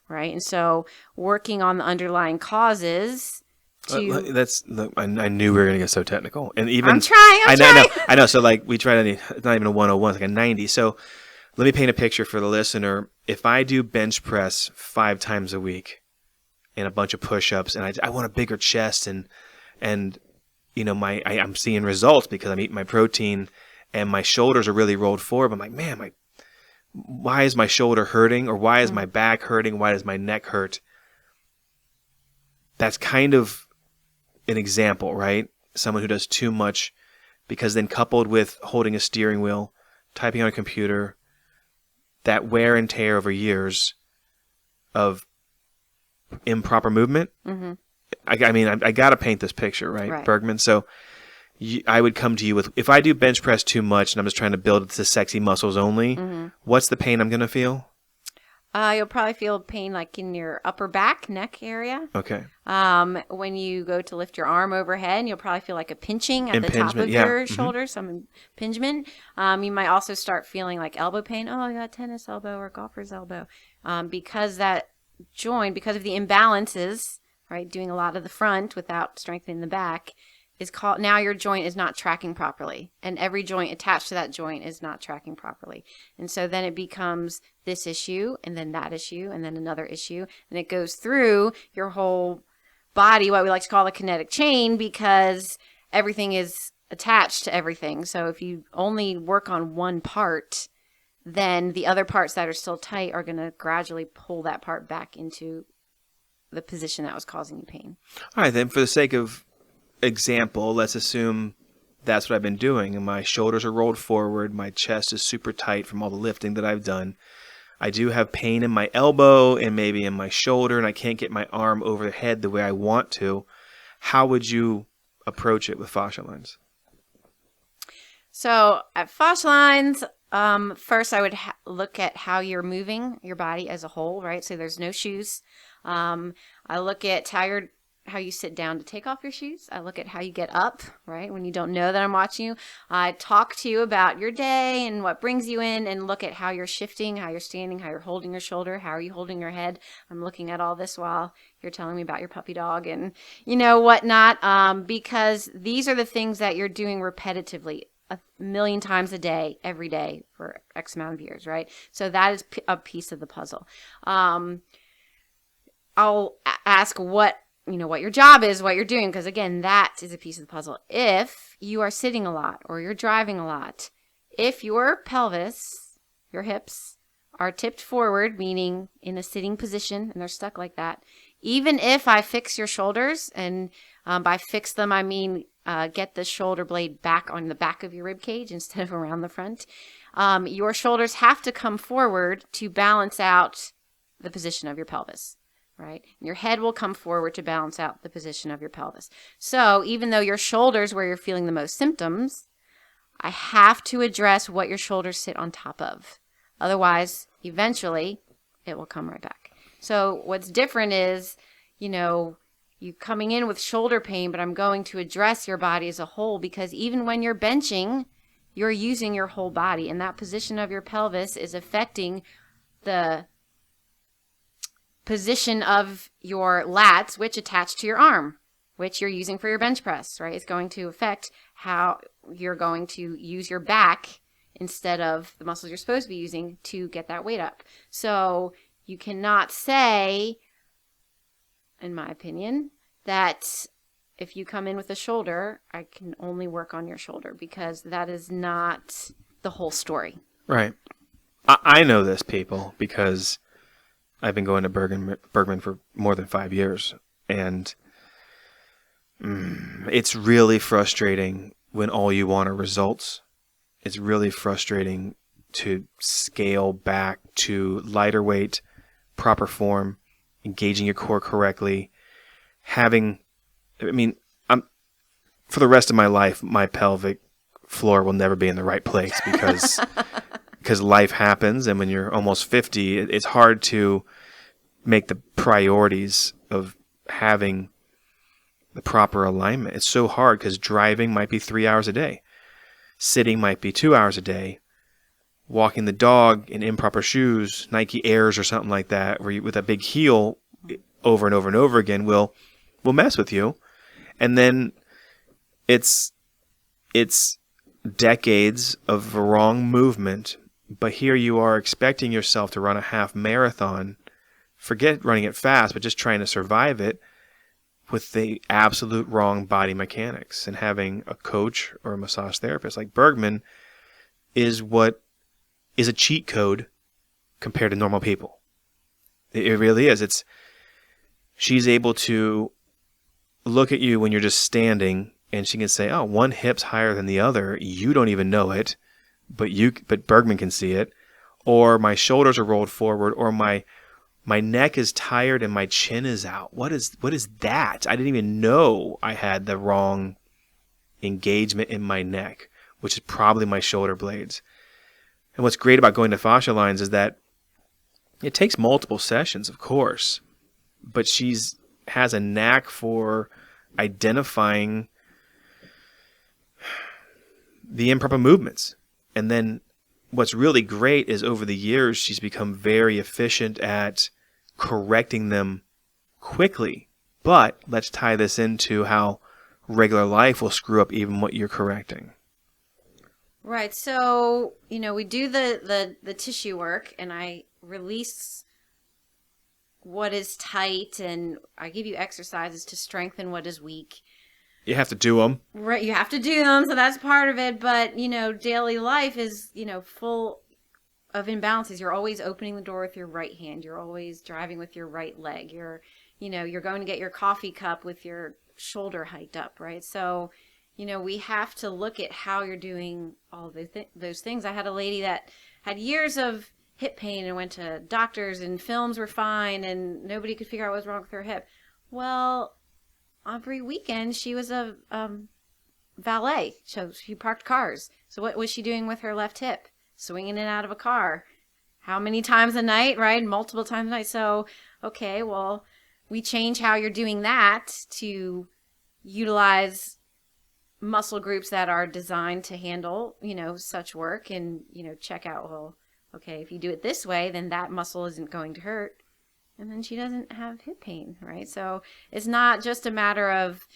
Speaker 2: right? And so working on the underlying causes
Speaker 1: I knew we were going to get so technical. And even
Speaker 2: I'm trying.
Speaker 1: I know. So like we tried it's not even a 101, it's like a 90. So let me paint a picture for the listener. If I do bench press 5 times a week and a bunch of push-ups, and I want a bigger chest, and I'm seeing results because I'm eating my protein and my shoulders are really rolled forward. I'm like, man, why is my shoulder hurting? Or why is my back hurting? Why does my neck hurt? That's kind of an example, right? Someone who does too much, because then coupled with holding a steering wheel, typing on a computer, that wear and tear over years of improper movement. Mm-hmm. I got to paint this picture, right, Bergman? So I would come to you with, if I do bench press too much and I'm just trying to build the sexy muscles only, what's the pain I'm going to feel?
Speaker 2: You'll probably feel pain like in your upper back, neck area.
Speaker 1: Okay.
Speaker 2: When you go to lift your arm overhead, you'll probably feel like a pinching at the top of your shoulder, some impingement. You might also start feeling like elbow pain. Oh, I got tennis elbow or golfer's elbow. Because that joint, because of the imbalances, right, doing a lot of the front without strengthening the back, is called, now your joint is not tracking properly, and every joint attached to that joint is not tracking properly. And so then it becomes this issue, and then that issue, and then another issue, and it goes through your whole body, what we like to call the kinetic chain, because everything is attached to everything. So if you only work on one part, then the other parts that are still tight are going to gradually pull that part back into the position that was causing you pain.
Speaker 1: All right, then for the sake of example, let's assume that's what I've been doing, and my shoulders are rolled forward, my chest is super tight from all the lifting that I've done. I do have pain in my elbow and maybe in my shoulder, and I can't get my arm over the head the way I want to. How would you approach it with fascia lines?
Speaker 2: So at Fascia Lines, first I would look at how you're moving your body as a whole, right? So there's no shoes. I look at how you sit down to take off your shoes. I look at how you get up, right, when you don't know that I'm watching you. I talk to you about your day and what brings you in, and look at how you're shifting, how you're standing, how you're holding your shoulder, how are you holding your head. I'm looking at all this while you're telling me about your puppy dog and, whatnot, because these are the things that you're doing repetitively 1,000,000 times a day, every day for X amount of years, right? So that is a piece of the puzzle. I'll ask what your job is, what you're doing, because again, that is a piece of the puzzle. If you are sitting a lot or you're driving a lot, if your pelvis, your hips, are tipped forward, meaning in a sitting position, and they're stuck like that, even if I fix your shoulders, and by fix them, I mean get the shoulder blade back on the back of your rib cage instead of around the front, your shoulders have to come forward to balance out the position of your pelvis. Right? Your head will come forward to balance out the position of your pelvis. So even though your shoulders where you're feeling the most symptoms, I have to address what your shoulders sit on top of. Otherwise, eventually, it will come right back. So what's different is, you coming in with shoulder pain, but I'm going to address your body as a whole, because even when you're benching, you're using your whole body, and that position of your pelvis is affecting the position of your lats, which attach to your arm, which you're using for your bench press, right? It's going to affect how you're going to use your back instead of the muscles you're supposed to be using to get that weight up. So you cannot say, in my opinion, that if you come in with a shoulder, I can only work on your shoulder, because that is not the whole story.
Speaker 1: Right. I know this, people, because I've been going to Bergman for more than 5 years, and it's really frustrating when all you want are results. It's really frustrating to scale back to lighter weight, proper form, engaging your core correctly, for the rest of my life, my pelvic floor will never be in the right place because life happens, and when you're almost 50, it's hard to make the priorities of having the proper alignment. It's so hard because driving might be 3 hours a day. Sitting might be 2 hours a day. Walking the dog in improper shoes, Nike Airs or something like that, with a big heel over and over and over again will mess with you. And then it's decades of wrong movement, but here you are expecting yourself to run a half marathon, forget running it fast, but just trying to survive it with the absolute wrong body mechanics. And having a coach or a massage therapist like Bergman is a cheat code compared to normal people. It really is. She's able to look at you when you're just standing, and she can say, "Oh, one hip's higher than the other. You don't even know it, but Bergman can see it." Or my shoulders are rolled forward, or my neck is tired and my chin is out. What is that? I didn't even know I had the wrong engagement in my neck, which is probably my shoulder blades. And what's great about going to Fascia Lines is that it takes multiple sessions, of course, but she's has a knack for identifying the improper movements. And then what's really great is over the years, she's become very efficient at correcting them quickly. But let's tie this into how regular life will screw up even what you're correcting.
Speaker 2: Right. So, we do the tissue work, and I release what is tight, and I give you exercises to strengthen what is weak.
Speaker 1: You have to do them.
Speaker 2: Right. You have to do them, so that's part of it. But, daily life is, full of imbalances. You're always opening the door with your right hand. You're always driving with your right leg. You're going to get your coffee cup with your shoulder hiked up, right? So, we have to look at how you're doing all those things. I had a lady that had years of hip pain and went to doctors, and films were fine, and nobody could figure out what was wrong with her hip. Well, every weekend she was a valet, so she parked cars. So what was she doing with her left hip? Swinging it out of a car. How many times a night, right? Multiple times a night. So, okay, well, we change how you're doing that to utilize muscle groups that are designed to handle, such work, and, check out, well, okay, if you do it this way, then that muscle isn't going to hurt. And then she doesn't have hip pain, right? So it's not just a matter of,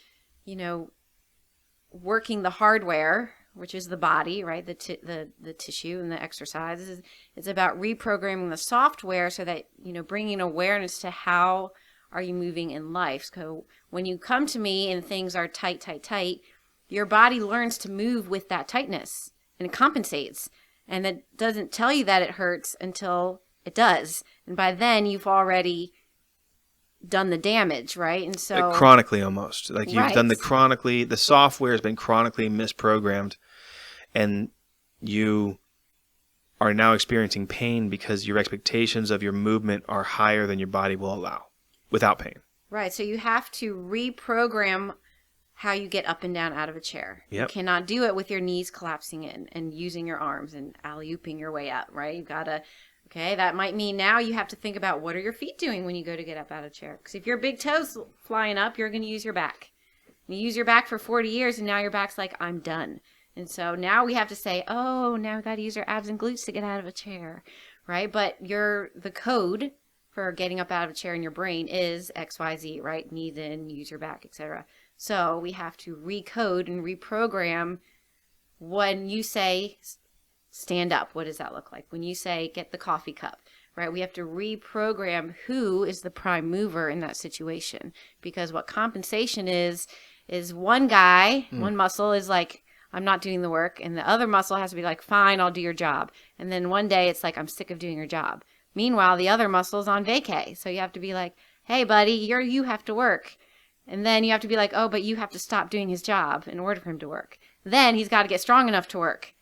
Speaker 2: working the hardware, which is the body, right? The tissue and the exercises. It's about reprogramming the software so that, bringing awareness to how are you moving in life. So when you come to me and things are tight, your body learns to move with that tightness, and it compensates. And it doesn't tell you that it hurts until it does. And by then you've already done the damage, right? And so
Speaker 1: chronically, almost like you've
Speaker 2: right.
Speaker 1: done the software has been chronically misprogrammed, and you are now experiencing pain because your expectations of your movement are higher than your body will allow without pain.
Speaker 2: Right. So you have to reprogram how you get up and down out of a chair.
Speaker 1: Yep.
Speaker 2: You cannot do it with your knees collapsing in and using your arms and alley-ooping your way up, right? You've got to, okay, that might mean now you have to think about what are your feet doing when you go to get up out of a chair. Because if your big toe's flying up, you're going to use your back. You use your back for 40 years, and now your back's like, I'm done. And so now we have to say, oh, now we've got to use our abs and glutes to get out of a chair, right? But the code for getting up out of a chair in your brain is XYZ, right? Knees in, use your back, etc. So we have to recode and reprogram. When you say stand up, what does that look like? When you say get the coffee cup, right? We have to reprogram who is the prime mover in that situation. Because what compensation is one guy, one muscle is like, I'm not doing the work. And the other muscle has to be like, fine, I'll do your job. And then one day it's like, I'm sick of doing your job. Meanwhile, the other muscle's on vacay. So you have to be like, hey, buddy, you have to work. And then you have to be like, oh, but you have to stop doing his job in order for him to work. Then he's got to get strong enough to work.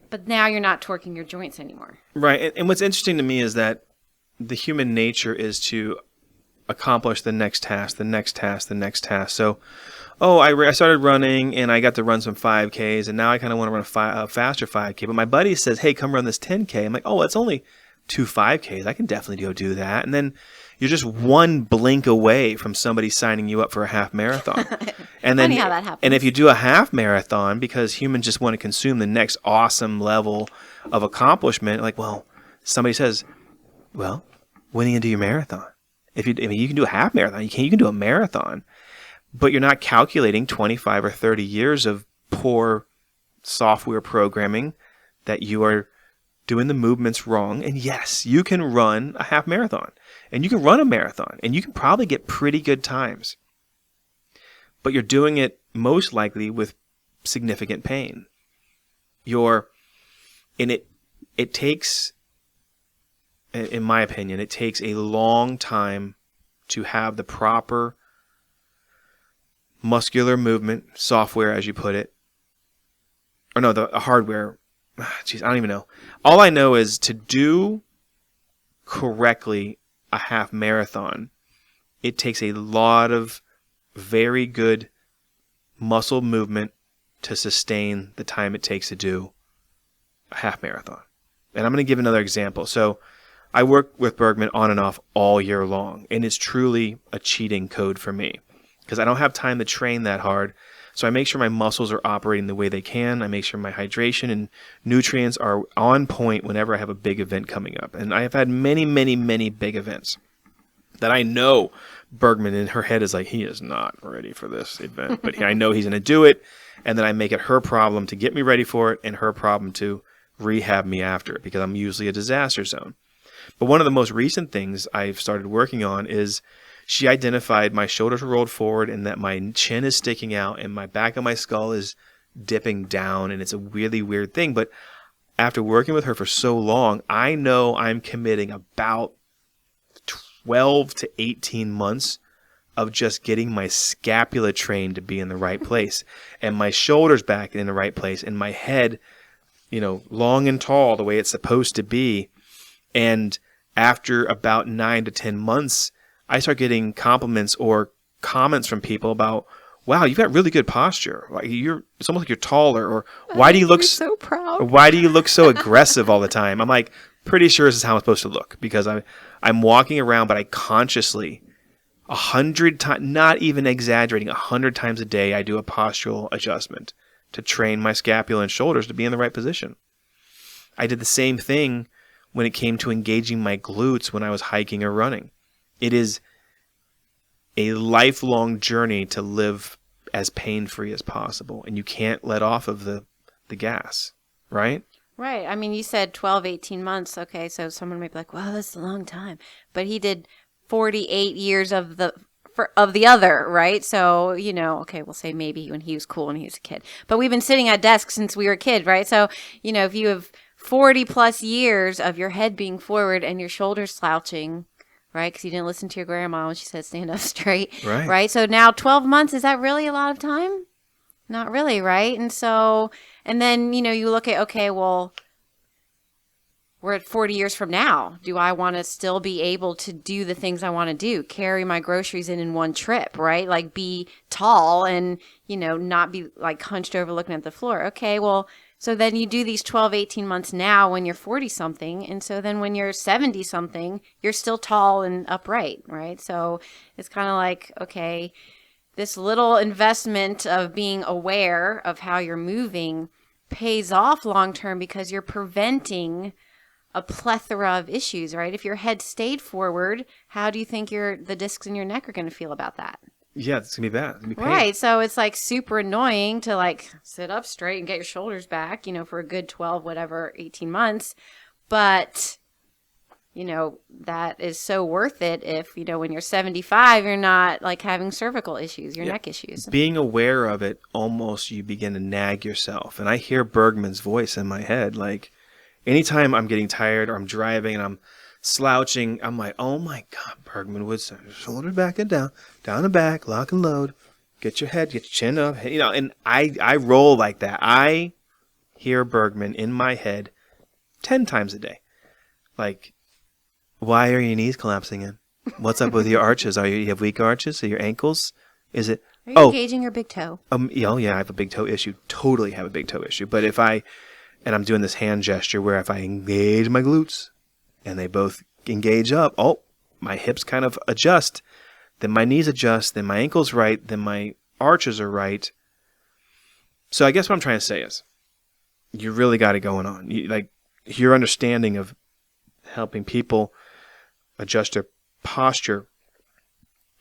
Speaker 2: But now you're not torquing your joints anymore.
Speaker 1: Right. And what's interesting to me is that the human nature is to accomplish the next task, the next task, the next task. So, I started running, and I got to run some 5Ks, and now I kind of want to run a faster 5K. But my buddy says, hey, come run this 10K. I'm like, oh, it's only 2 5Ks. I can definitely go do that. And then you're just one blink away from somebody signing you up for a half marathon. And then,
Speaker 2: funny how that happens.
Speaker 1: And if you do a half marathon, because humans just want to consume the next awesome level of accomplishment, like, well, somebody says, well, when are you going to do your marathon? You can do a half marathon. You can do a marathon. But you're not calculating 25 or 30 years of poor software programming that you are doing the movements wrong. And yes, you can run a half marathon, and you can run a marathon, and you can probably get pretty good times. But you're doing it most likely with significant pain. It takes, in my opinion, it takes a long time to have the proper muscular movement software, as you put it. Or no, the hardware. Jeez, I don't even know. All I know is to do correctly a half marathon, it takes a lot of very good muscle movement to sustain the time it takes to do a half marathon. And I'm going to give another example. So I work with Bergman on and off all year long, and it's truly a cheating code for me because I don't have time to train that hard. So I make sure my muscles are operating the way they can. I make sure my hydration and nutrients are on point whenever I have a big event coming up. And I have had many, many, many big events that I know Bergman in her head is like, he is not ready for this event, but I know he's going to do it. And then I make it her problem to get me ready for it and her problem to rehab me after it because I'm usually a disaster zone. But one of the most recent things I've started working on is she identified my shoulders are rolled forward and that my chin is sticking out and my back of my skull is dipping down. And it's a really weird thing. But after working with her for so long, I know I'm committing about 12 to 18 months of just getting my scapula trained to be in the right place and my shoulders back in the right place and my head, long and tall the way it's supposed to be. And after about 9 to 10 months, I start getting compliments or comments from people about, wow, you've got really good posture. Like it's almost like you're taller, or why do you look
Speaker 2: so proud?
Speaker 1: Why do you look so aggressive all the time? I'm like, pretty sure this is how I'm supposed to look because I'm walking around, but I consciously 100 times, not even exaggerating, 100 times a day, I do a postural adjustment to train my scapula and shoulders to be in the right position. I did the same thing when it came to engaging my glutes when I was hiking or running. It is a lifelong journey to live as pain-free as possible, and you can't let off of the gas, right?
Speaker 2: Right. I mean, you said 12, 18 months. Okay, so someone might be like, well, that's a long time. But he did 48 years of the other, right? So, okay, we'll say maybe when he was cool when he was a kid. But we've been sitting at desks since we were a kid, right? So, if you have 40 plus years of your head being forward and your shoulders slouching, right? Because you didn't listen to your grandma when she said stand up straight, right? So now 12 months, is that really a lot of time? Not really, right? And so, and then, you look at, okay, well, we're at 40 years from now. Do I want to still be able to do the things I want to do? Carry my groceries in one trip, right? Like be tall and, not be like hunched over looking at the floor. Okay, well, so then you do these 12, 18 months now when you're 40 something. And so then when you're 70 something, you're still tall and upright, right? So it's kind of like, okay, this little investment of being aware of how you're moving pays off long term because you're preventing a plethora of issues, right? If your head stayed forward, how do you think the discs in your neck are going to feel about that?
Speaker 1: Yeah, it's going to be bad. It's gonna be pain.
Speaker 2: Right. So it's like super annoying to like sit up straight and get your shoulders back, for a good 12, 18 months. But, that is so worth it if, when you're 75, you're not like having cervical issues, your neck issues.
Speaker 1: Being aware of it, almost you begin to nag yourself. And I hear Bergman's voice in my head. Like anytime I'm getting tired or I'm driving and I'm slouching, I'm like, oh my God, Bergman would say, shoulder back and down and back, lock and load, get your head, get your chin up, and I roll like that. I hear Bergman in my head 10 times a day. Like, why are your knees collapsing in? What's up with your arches? You have weak arches? Are your ankles? Is it?
Speaker 2: Are you engaging your big toe?
Speaker 1: Yeah, I have a big toe issue. Totally have a big toe issue. But and I'm doing this hand gesture where if I engage my glutes, and they both engage up, my hips kind of adjust, then my knees adjust, then my ankle's right, then my arches are right. So I guess what I'm trying to say is, you really got it going on. Your understanding of helping people adjust their posture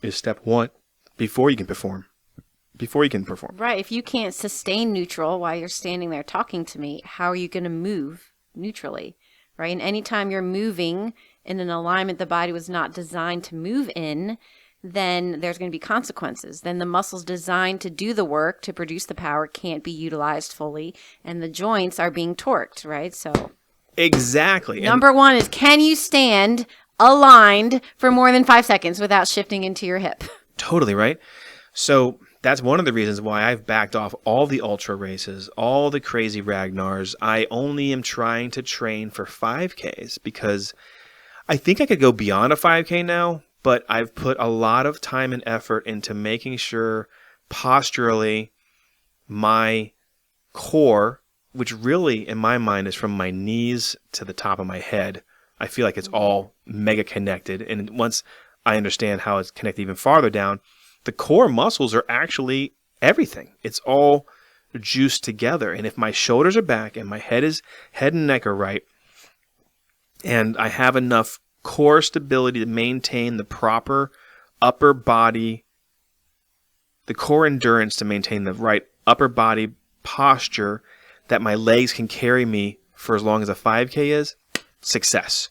Speaker 1: is step one before you can perform. Right.
Speaker 2: If you can't sustain neutral while you're standing there talking to me, how are you going to move neutrally? Right. And anytime you're moving in an alignment the body was not designed to move in, then there's going to be consequences. Then the muscles designed to do the work, to produce the power, can't be utilized fully. And the joints are being torqued. Right. So
Speaker 1: exactly.
Speaker 2: Number one is, can you stand aligned for more than 5 seconds without shifting into your hip?
Speaker 1: Totally. Right. So that's one of the reasons why I've backed off all the ultra races, all the crazy Ragnars. I only am trying to train for 5Ks because I think I could go beyond a 5K now, but I've put a lot of time and effort into making sure posturally my core, which really in my mind is from my knees to the top of my head. I feel like it's all mega connected. And once I understand how it's connected even farther down, the core muscles are actually everything. It's all juiced together. And if my shoulders are back and my head and neck are right, and I have enough core stability to maintain the proper upper body, the core endurance to maintain the right upper body posture that my legs can carry me for as long as a 5K is, success.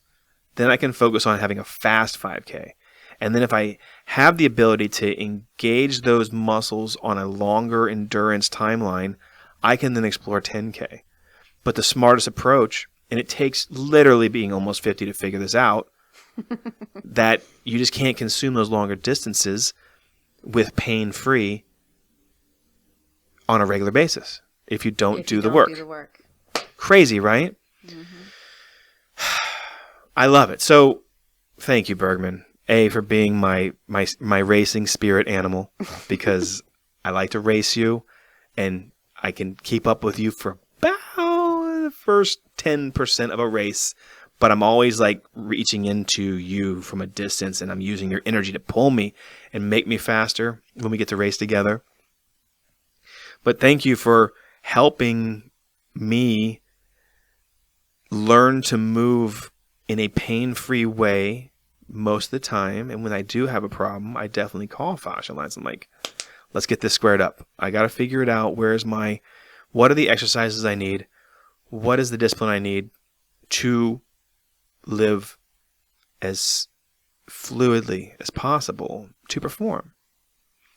Speaker 1: Then I can focus on having a fast 5K. And then if I have the ability to engage those muscles on a longer endurance timeline, I can then explore 10K. But the smartest approach, and it takes literally being almost 50 to figure this out, that you just can't consume those longer distances with pain-free on a regular basis if you don't do the work. Crazy, right? Mm-hmm. I love it. So thank you, Bergman. For being my racing spirit animal, because I like to race you and I can keep up with you for about the first 10% of a race, but I'm always like reaching into you from a distance and I'm using your energy to pull me and make me faster when we get to race together. But thank you for helping me learn to move in a pain-free way most of the time. And when I do have a problem, I definitely call Fascia Lines. I'm like, let's get this squared up. I got to figure it out. What are the exercises I need? What is the discipline I need to live as fluidly as possible to perform?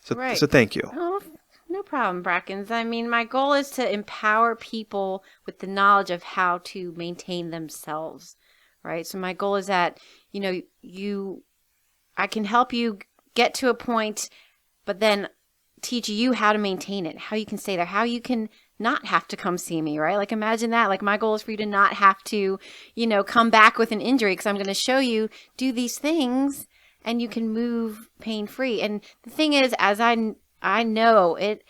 Speaker 1: So,
Speaker 2: right.
Speaker 1: So thank you.
Speaker 2: Oh, no problem, Brackens. I mean, my goal is to empower people with the knowledge of how to maintain themselves, right? So my goal is that, I can help you get to a point, but then teach you how to maintain it, how you can stay there, how you can not have to come see me, right? Like imagine that. Like my goal is for you to not have to, come back with an injury because I'm going to show you, do these things and you can move pain-free. And the thing is, as I know it,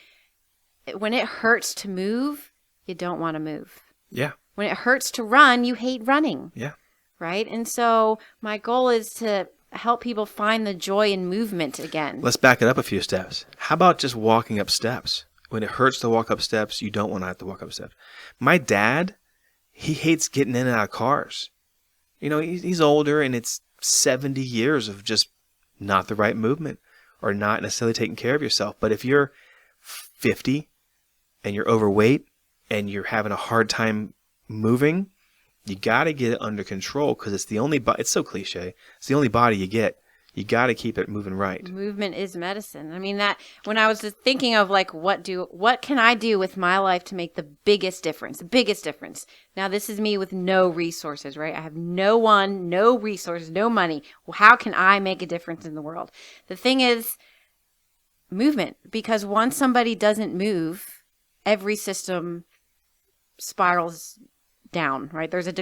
Speaker 2: when it hurts to move, you don't want to move.
Speaker 1: Yeah.
Speaker 2: When it hurts to run, you hate running.
Speaker 1: Yeah.
Speaker 2: Right? And so my goal is to help people find the joy in movement again.
Speaker 1: Let's back it up a few steps. How about just walking up steps? When it hurts to walk up steps, you don't want to have to walk up steps. My dad, he hates getting in and out of cars. He's older and it's 70 years of just not the right movement or not necessarily taking care of yourself. But if you're 50 and you're overweight and you're having a hard time moving, you got to get it under control because it's the only it's so cliche. It's the only body you get. You got to keep it moving right.
Speaker 2: Movement is medicine. I mean, that when I was just thinking of like, what can I do with my life to make the biggest difference? Now, this is me with no resources, right? I have no resources, no money. Well, how can I make a difference in the world? The thing is movement, because once somebody doesn't move, every system spirals down, right? There's a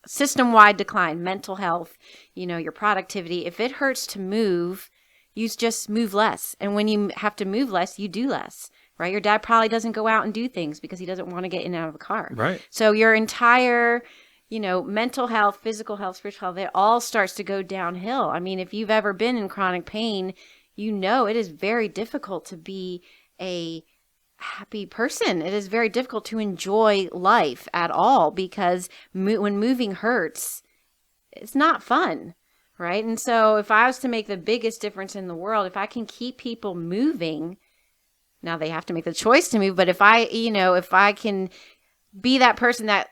Speaker 2: system-wide decline, mental health, your productivity. If it hurts to move, you just move less. And when you have to move less, you do less, right? Your dad probably doesn't go out and do things because he doesn't want to get in and out of a car.
Speaker 1: Right.
Speaker 2: So your entire, mental health, physical health, spiritual health, it all starts to go downhill. I mean, if you've ever been in chronic pain, it is very difficult to be a happy person. It is very difficult to enjoy life at all because when moving hurts, it's not fun, right? And so if I was to make the biggest difference in the world, if I can keep people moving, now they have to make the choice to move, but if I can be that person that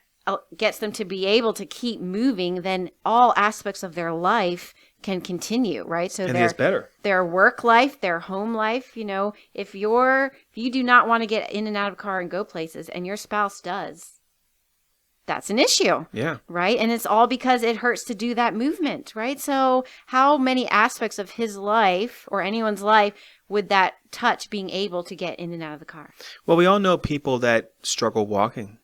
Speaker 2: gets them to be able to keep moving, then all aspects of their life can continue, right? So their work life, their home life, if you do not want to get in and out of a car and go places and your spouse does, that's an issue.
Speaker 1: Yeah.
Speaker 2: Right? And it's all because it hurts to do that movement, right? So how many aspects of his life or anyone's life would that touch being able to get in and out of the car?
Speaker 1: Well, we all know people that struggle walking.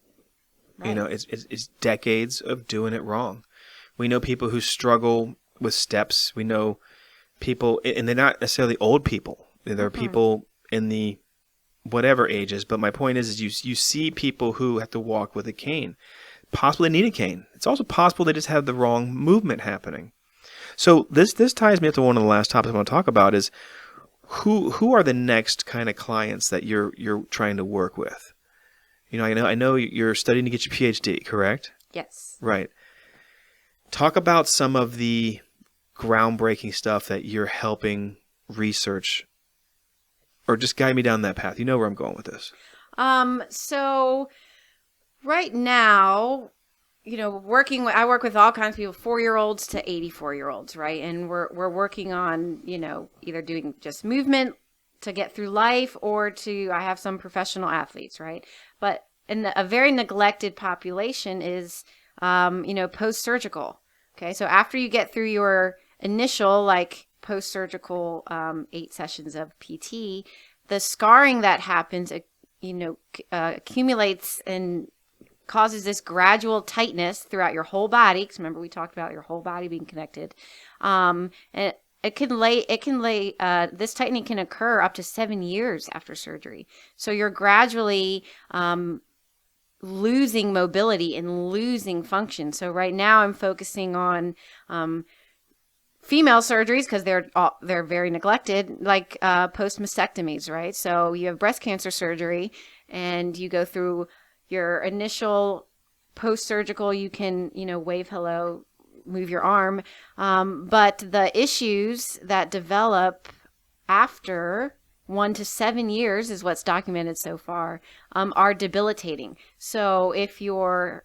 Speaker 2: Right.
Speaker 1: It's decades of doing it wrong. We know people who struggle with steps. We know people, and they're not necessarily old people. They're people in the whatever ages. But my point is you see people who have to walk with a cane. Possibly need a cane. It's also possible they just have the wrong movement happening. So this ties me up to one of the last topics I want to talk about is who are the next kind of clients that you're trying to work with? I know you're studying to get your PhD, correct?
Speaker 2: Yes.
Speaker 1: Right. Talk about some of the groundbreaking stuff that you're helping research, or just guide me down that path. You know where I'm going with this.
Speaker 2: So right now, I work with all kinds of people, 4-year-olds to 84-year-olds, right? And we're working on, either doing just movement to get through life, or I have some professional athletes, right? But a very neglected population is, post-surgical. Okay, so after you get through your initial, post-surgical 8 sessions of PT, the scarring that happens, accumulates and causes this gradual tightness throughout your whole body. Because remember, we talked about your whole body being connected. And this tightening can occur up to 7 years after surgery. So you're gradually losing mobility and losing function. So right now I'm focusing on female surgeries because they're very neglected, like post mastectomies, right? So you have breast cancer surgery and you go through your initial post-surgical, you can, wave hello, move your arm. But the issues that develop after 1 to 7 years is what's documented so far, are debilitating. So if your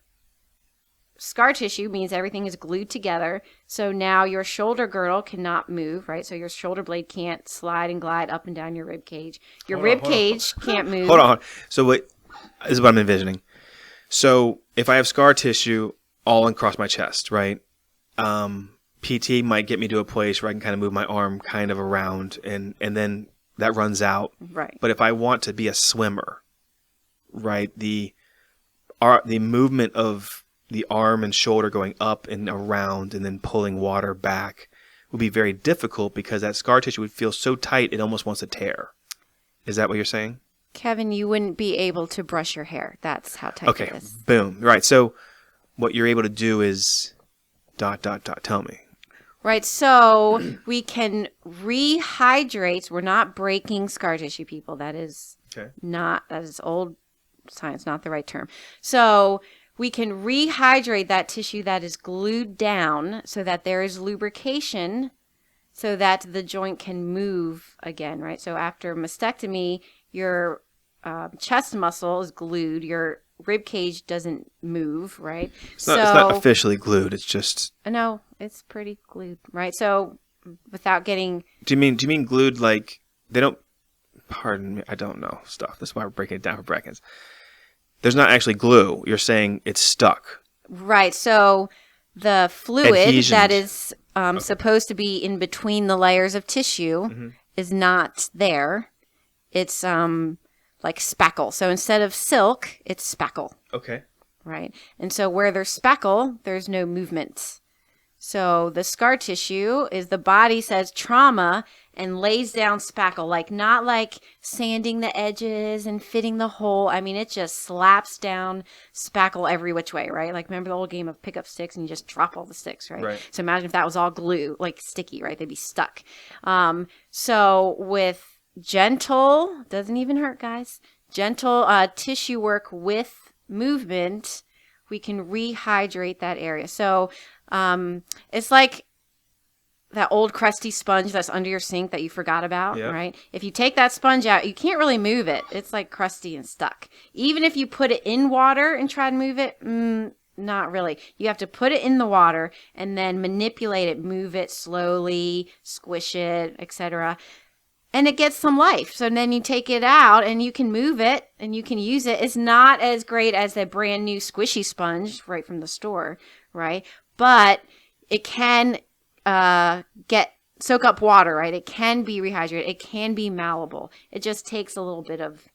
Speaker 2: scar tissue means everything is glued together, so now your shoulder girdle cannot move, right? So your shoulder blade can't slide and glide up and down your rib cage. Your rib cage can't move.
Speaker 1: Hold on. So this is what I'm envisioning. So if I have scar tissue all across my chest, right? PT might get me to a place where I can kind of move my arm kind of around, and then that runs out.
Speaker 2: Right.
Speaker 1: But if I want to be a swimmer, right, the movement of the arm and shoulder going up and around and then pulling water back would be very difficult because that scar tissue would feel so tight it almost wants to tear. Is that what you're saying?
Speaker 2: Kevin, you wouldn't be able to brush your hair. That's how tight it is.
Speaker 1: Boom. Right. So what you're able to do is ... Tell me.
Speaker 2: Right. So we can rehydrate. We're not breaking scar tissue, people. That is that is old science, not the right term. So we can rehydrate that tissue that is glued down so that there is lubrication so that the joint can move again, right? So after mastectomy, your chest muscle is glued, your rib cage doesn't move, right?
Speaker 1: It's not officially glued. It's just...
Speaker 2: No, it's pretty glued, right? So without getting...
Speaker 1: Do you mean glued like they don't... Pardon me, I don't know stuff. That's why we're breaking it down for Brackens. There's not actually glue. You're saying it's stuck.
Speaker 2: Right. So the fluid
Speaker 1: Adhesions.
Speaker 2: that is supposed to be in between the layers of tissue is not there. It's like spackle. So instead of silk, it's spackle.
Speaker 1: Okay.
Speaker 2: Right. And so where there's spackle, there's no movement. So the scar tissue is the body says trauma and lays down spackle, not like sanding the edges and fitting the hole. I mean, it just slaps down spackle every which way, right? Like, remember the old game of pick up sticks and you just drop all the sticks, right? So imagine if that was all glue, like sticky, right? They'd be stuck. So with gentle, doesn't even hurt, guys, gentle tissue work with movement, we can rehydrate that area. So it's like that old crusty sponge that's under your sink that you forgot about, right? If you take that sponge out, you can't really move it. It's like crusty and stuck. Even if you put it in water and try to move it, not really. You have to put it in the water and then manipulate it, move it slowly, squish it, etc. And it gets some life. So then you take it out and you can move it and you can use it. It's not as great as a brand new squishy sponge right from the store, right? But it can soak up water, right? It can be rehydrated. It can be malleable. It just takes a little bit of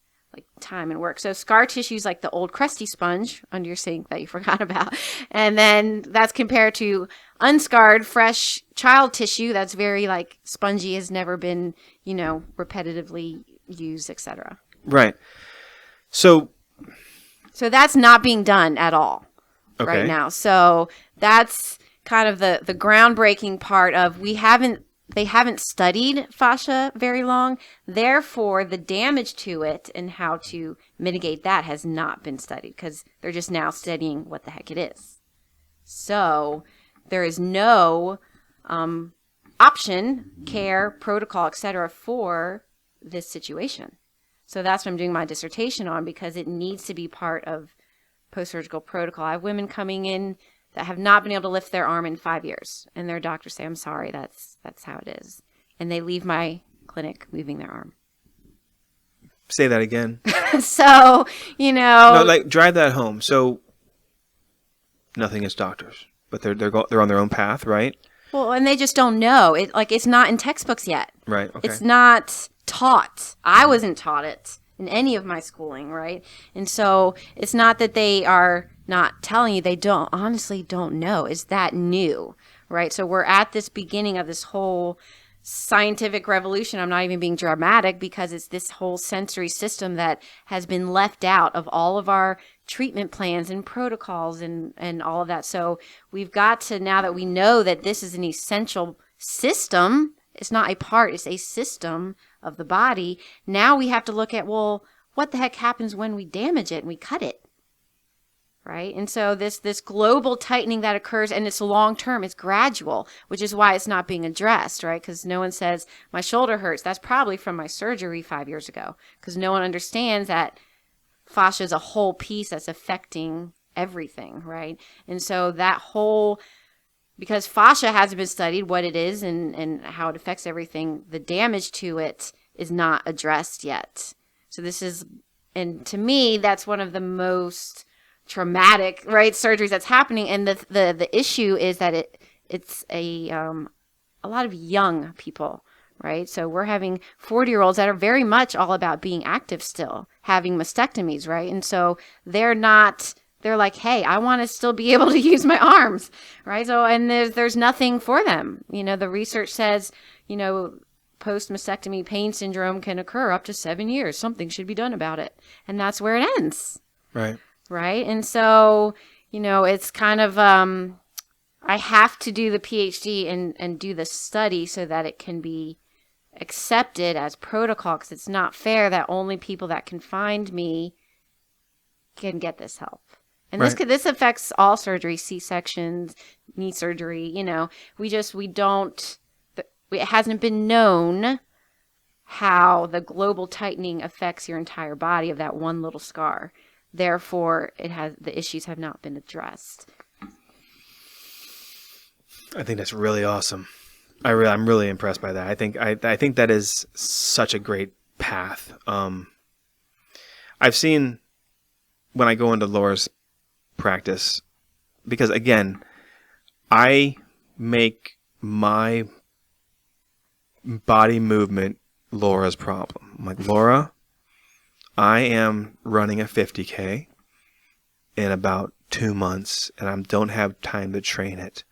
Speaker 2: time and work. So scar tissue is like the old crusty sponge under your sink that you forgot about. And then that's compared to unscarred, fresh child tissue that's very spongy, has never been, repetitively used, etc.
Speaker 1: Right. So,
Speaker 2: So that's not being done at all
Speaker 1: okay.
Speaker 2: right now. So that's kind of the groundbreaking part of they haven't studied fascia very long. Therefore, the damage to it and how to mitigate that has not been studied because they're just now studying what the heck it is. So there is no option, care, protocol, etc. for this situation. So that's what I'm doing my dissertation on because it needs to be part of post-surgical protocol. I have women coming in that have not been able to lift their arm in 5 years, and their doctors say, "I'm sorry, that's how it is," and they leave my clinic moving their arm.
Speaker 1: Say that again.
Speaker 2: So
Speaker 1: No, like drive that home. So nothing against doctors, but they're on their own path, right?
Speaker 2: Well, and they just don't know. It's not in textbooks yet.
Speaker 1: Right. Okay.
Speaker 2: It's not taught. I wasn't taught it in any of my schooling, right? And so it's not that they are not telling you, they honestly don't know. Is that new, right? So we're at this beginning of this whole scientific revolution. I'm not even being dramatic because it's this whole sensory system that has been left out of all of our treatment plans and protocols and all of that. So we've got to, now that we know that this is an essential system, it's not a part, it's a system of the body. Now we have to look at, well, what the heck happens when we damage it and we cut it? Right? And so this global tightening that occurs, and it's long term, it's gradual, which is why it's not being addressed, right? Because no one says, my shoulder hurts. That's probably from my surgery 5 years ago, because no one understands that fascia is a whole piece that's affecting everything, right? And so that whole, because fascia hasn't been studied, what it is and how it affects everything, the damage to it is not addressed yet. So this is, and to me, that's one of the most traumatic, right, surgeries that's happening. And the issue is that it's a lot of young people, right? So we're having 40-year-olds that are very much all about being active still, having mastectomies, right? And so they're like, hey, I want to still be able to use my arms, right? So, and there's nothing for them. The research says, post-mastectomy pain syndrome can occur up to 7 years. Something should be done about it. And that's where it ends.
Speaker 1: Right.
Speaker 2: Right. And so, it's kind of, I have to do the PhD and do the study so that it can be accepted as protocol, because it's not fair that only people that can find me can get this help. And
Speaker 1: right.
Speaker 2: this affects all surgery, C-sections, knee surgery, it hasn't been known how the global tightening affects your entire body of that one little scar. Therefore, the issues have not been addressed.
Speaker 1: I think that's really awesome. I'm really impressed by that. I think that is such a great path. I've seen when I go into Laura's practice, because again, I make my body movement Laura's problem. I'm like, Laura, I am running a 50K in about 2 months, and I don't have time to train it.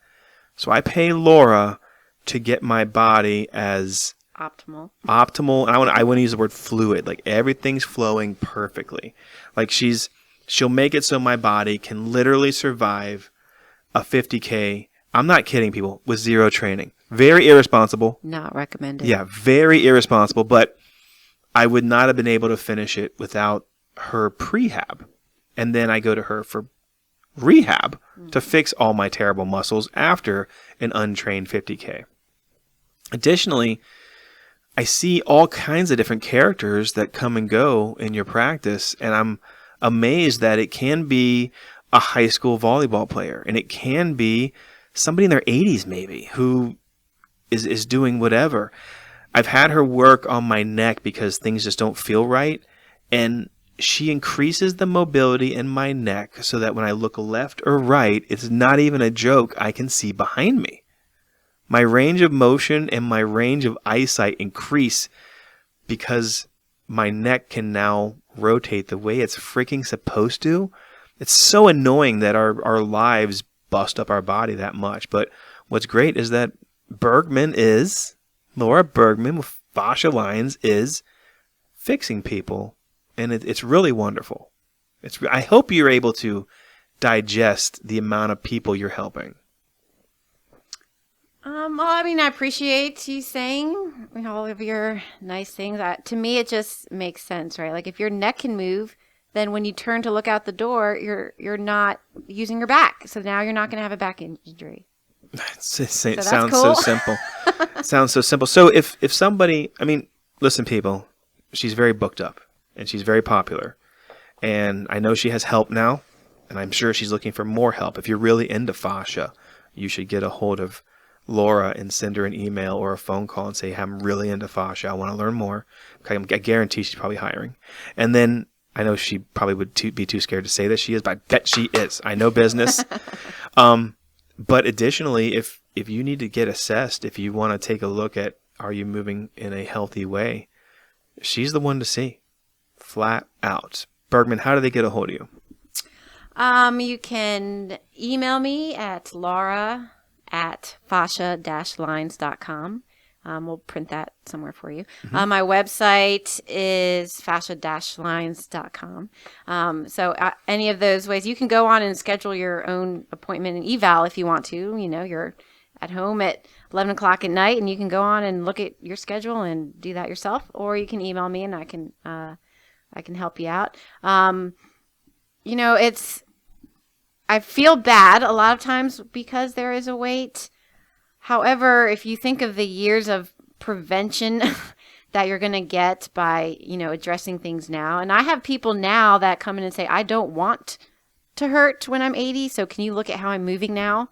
Speaker 1: So I pay Laura to get my body as
Speaker 2: optimal.
Speaker 1: And I want to use the word fluid. Like everything's flowing perfectly. Like she'll make it so my body can literally survive a 50K. I'm not kidding, people, with zero training. Very irresponsible.
Speaker 2: Not recommended.
Speaker 1: Yeah, very irresponsible, but I would not have been able to finish it without her prehab. And then I go to her for rehab to fix all my terrible muscles after an untrained 50K. Additionally, I see all kinds of different characters that come and go in your practice, and I'm amazed that it can be a high school volleyball player, and it can be somebody in their 80s maybe who is doing whatever. I've had her work on my neck because things just don't feel right, and she increases the mobility in my neck so that when I look left or right, it's not even a joke, I can see behind me. My range of motion and my range of eyesight increase because my neck can now rotate the way it's freaking supposed to. It's so annoying that our lives bust up our body that much. But what's great is that Laura Bergman with Fascia Lines is fixing people and it's really wonderful. I hope you're able to digest the amount of people you're helping.
Speaker 2: Well, I mean, I appreciate you saying all of your nice things. To me, it just makes sense, right? Like if your neck can move, then when you turn to look out the door, you're not using your back. So now you're not going to have a back injury.
Speaker 1: It
Speaker 2: that's
Speaker 1: sounds
Speaker 2: cool.
Speaker 1: so simple. Sounds so simple. So if somebody, I mean, listen, people, she's very booked up and she's very popular. And I know she has help now, and I'm sure she's looking for more help. If you're really into fascia, you should get a hold of Laura and send her an email or a phone call and say, I'm really into fascia. I want to learn more. I guarantee she's probably hiring. And then I know she probably would be too scared to say that she is, but I bet she is. I know business. But additionally, if you need to get assessed, if you want to take a look at are you moving in a healthy way, she's the one to see. Flat out. Bergman, how do they get a hold of you?
Speaker 2: You can email me at laura@fascia-lines.com. We'll print that somewhere for you.
Speaker 1: Mm-hmm.
Speaker 2: My website is fascia-lines.com. So any of those ways, you can go on and schedule your own appointment and eval if you want to. You know, you're at home at 11 o'clock at night and you can go on and look at your schedule and do that yourself, or you can email me and I can help you out. You know, I feel bad a lot of times because there is a wait. However, if you think of the years of prevention that you're going to get by, you know, addressing things now. And I have people now that come in and say, I don't want to hurt when I'm 80. So can you look at how I'm moving now?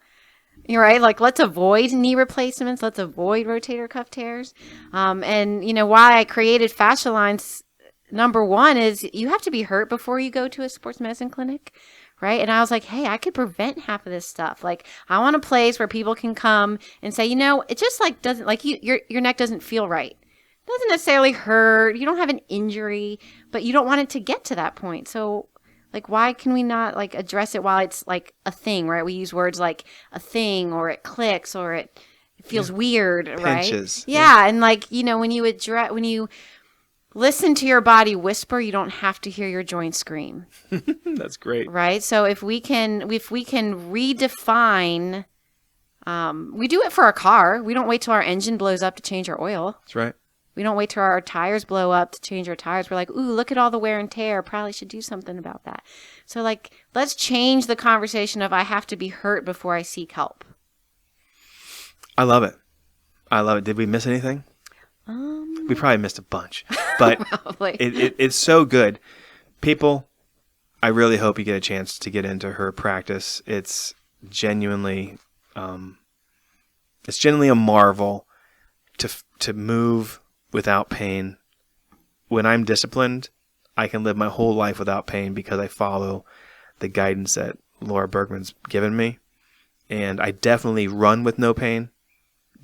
Speaker 2: You're right. Like, let's avoid knee replacements. Let's avoid rotator cuff tears. And, you know, why I created Fascia Lines, number one is you have to be hurt before you go to a sports medicine clinic. Right. And I was like, hey, I could prevent half of this stuff. Like, I want a place where people can come and say, you know, it just like doesn't like your neck doesn't feel right. It doesn't necessarily hurt. You don't have an injury, but you don't want it to get to that point. So like, why can we not like address it while it's like a thing, right? We use words like a thing or it clicks or it feels weird, right?
Speaker 1: Pinches.
Speaker 2: Yeah. And like, you know, when you listen to your body whisper, you don't have to hear your joints scream.
Speaker 1: That's great.
Speaker 2: Right? So if we can redefine, we do it for a car. We don't wait till our engine blows up to change our oil.
Speaker 1: That's right.
Speaker 2: We don't wait till our tires blow up to change our tires. We're like, ooh, look at all the wear and tear. Probably should do something about that. So like, let's change the conversation of I have to be hurt before I seek help.
Speaker 1: I love it. Did we miss anything? We probably missed a bunch, but it's so good. People, I really hope you get a chance to get into her practice. It's genuinely a marvel to move without pain. When I'm disciplined, I can live my whole life without pain because I follow the guidance that Laura Bergman's given me. And I definitely run with no pain,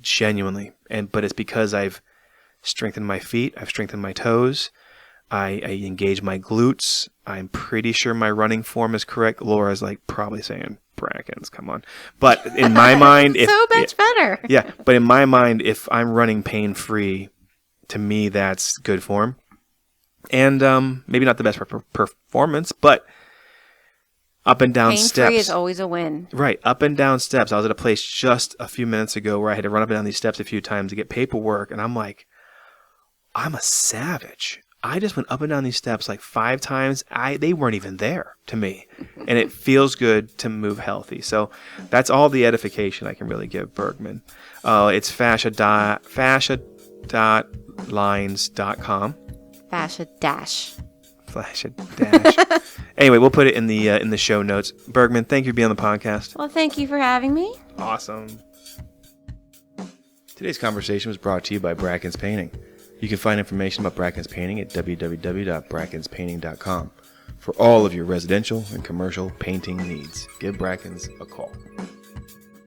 Speaker 1: genuinely. But it's because I've strengthened my feet, I've strengthened my toes, I engage my glutes. I'm pretty sure my running form is correct. Laura's like probably saying Brackens, come on. But in my mind,
Speaker 2: so much better.
Speaker 1: Yeah, but in my mind, if I'm running pain-free, to me that's good form. And maybe not the best performance, but up and down steps.
Speaker 2: Pain-free is always a win.
Speaker 1: Right, up and down steps. I was at a place just a few minutes ago where I had to run up and down these steps a few times to get paperwork, and I'm like, I'm a savage. I just went up and down these steps like 5 times. They weren't even there to me. And it feels good to move healthy. So that's all the edification I can really give Bergman. It's fascia-lines.com. Fascia dash. Anyway, we'll put it in the show notes. Bergman, thank you for being on the podcast.
Speaker 2: Well, thank you for having me.
Speaker 1: Awesome. Today's conversation was brought to you by Brackens Painting. You can find information about Brackens Painting at www.brackenspainting.com for all of your residential and commercial painting needs. Give Brackens a call.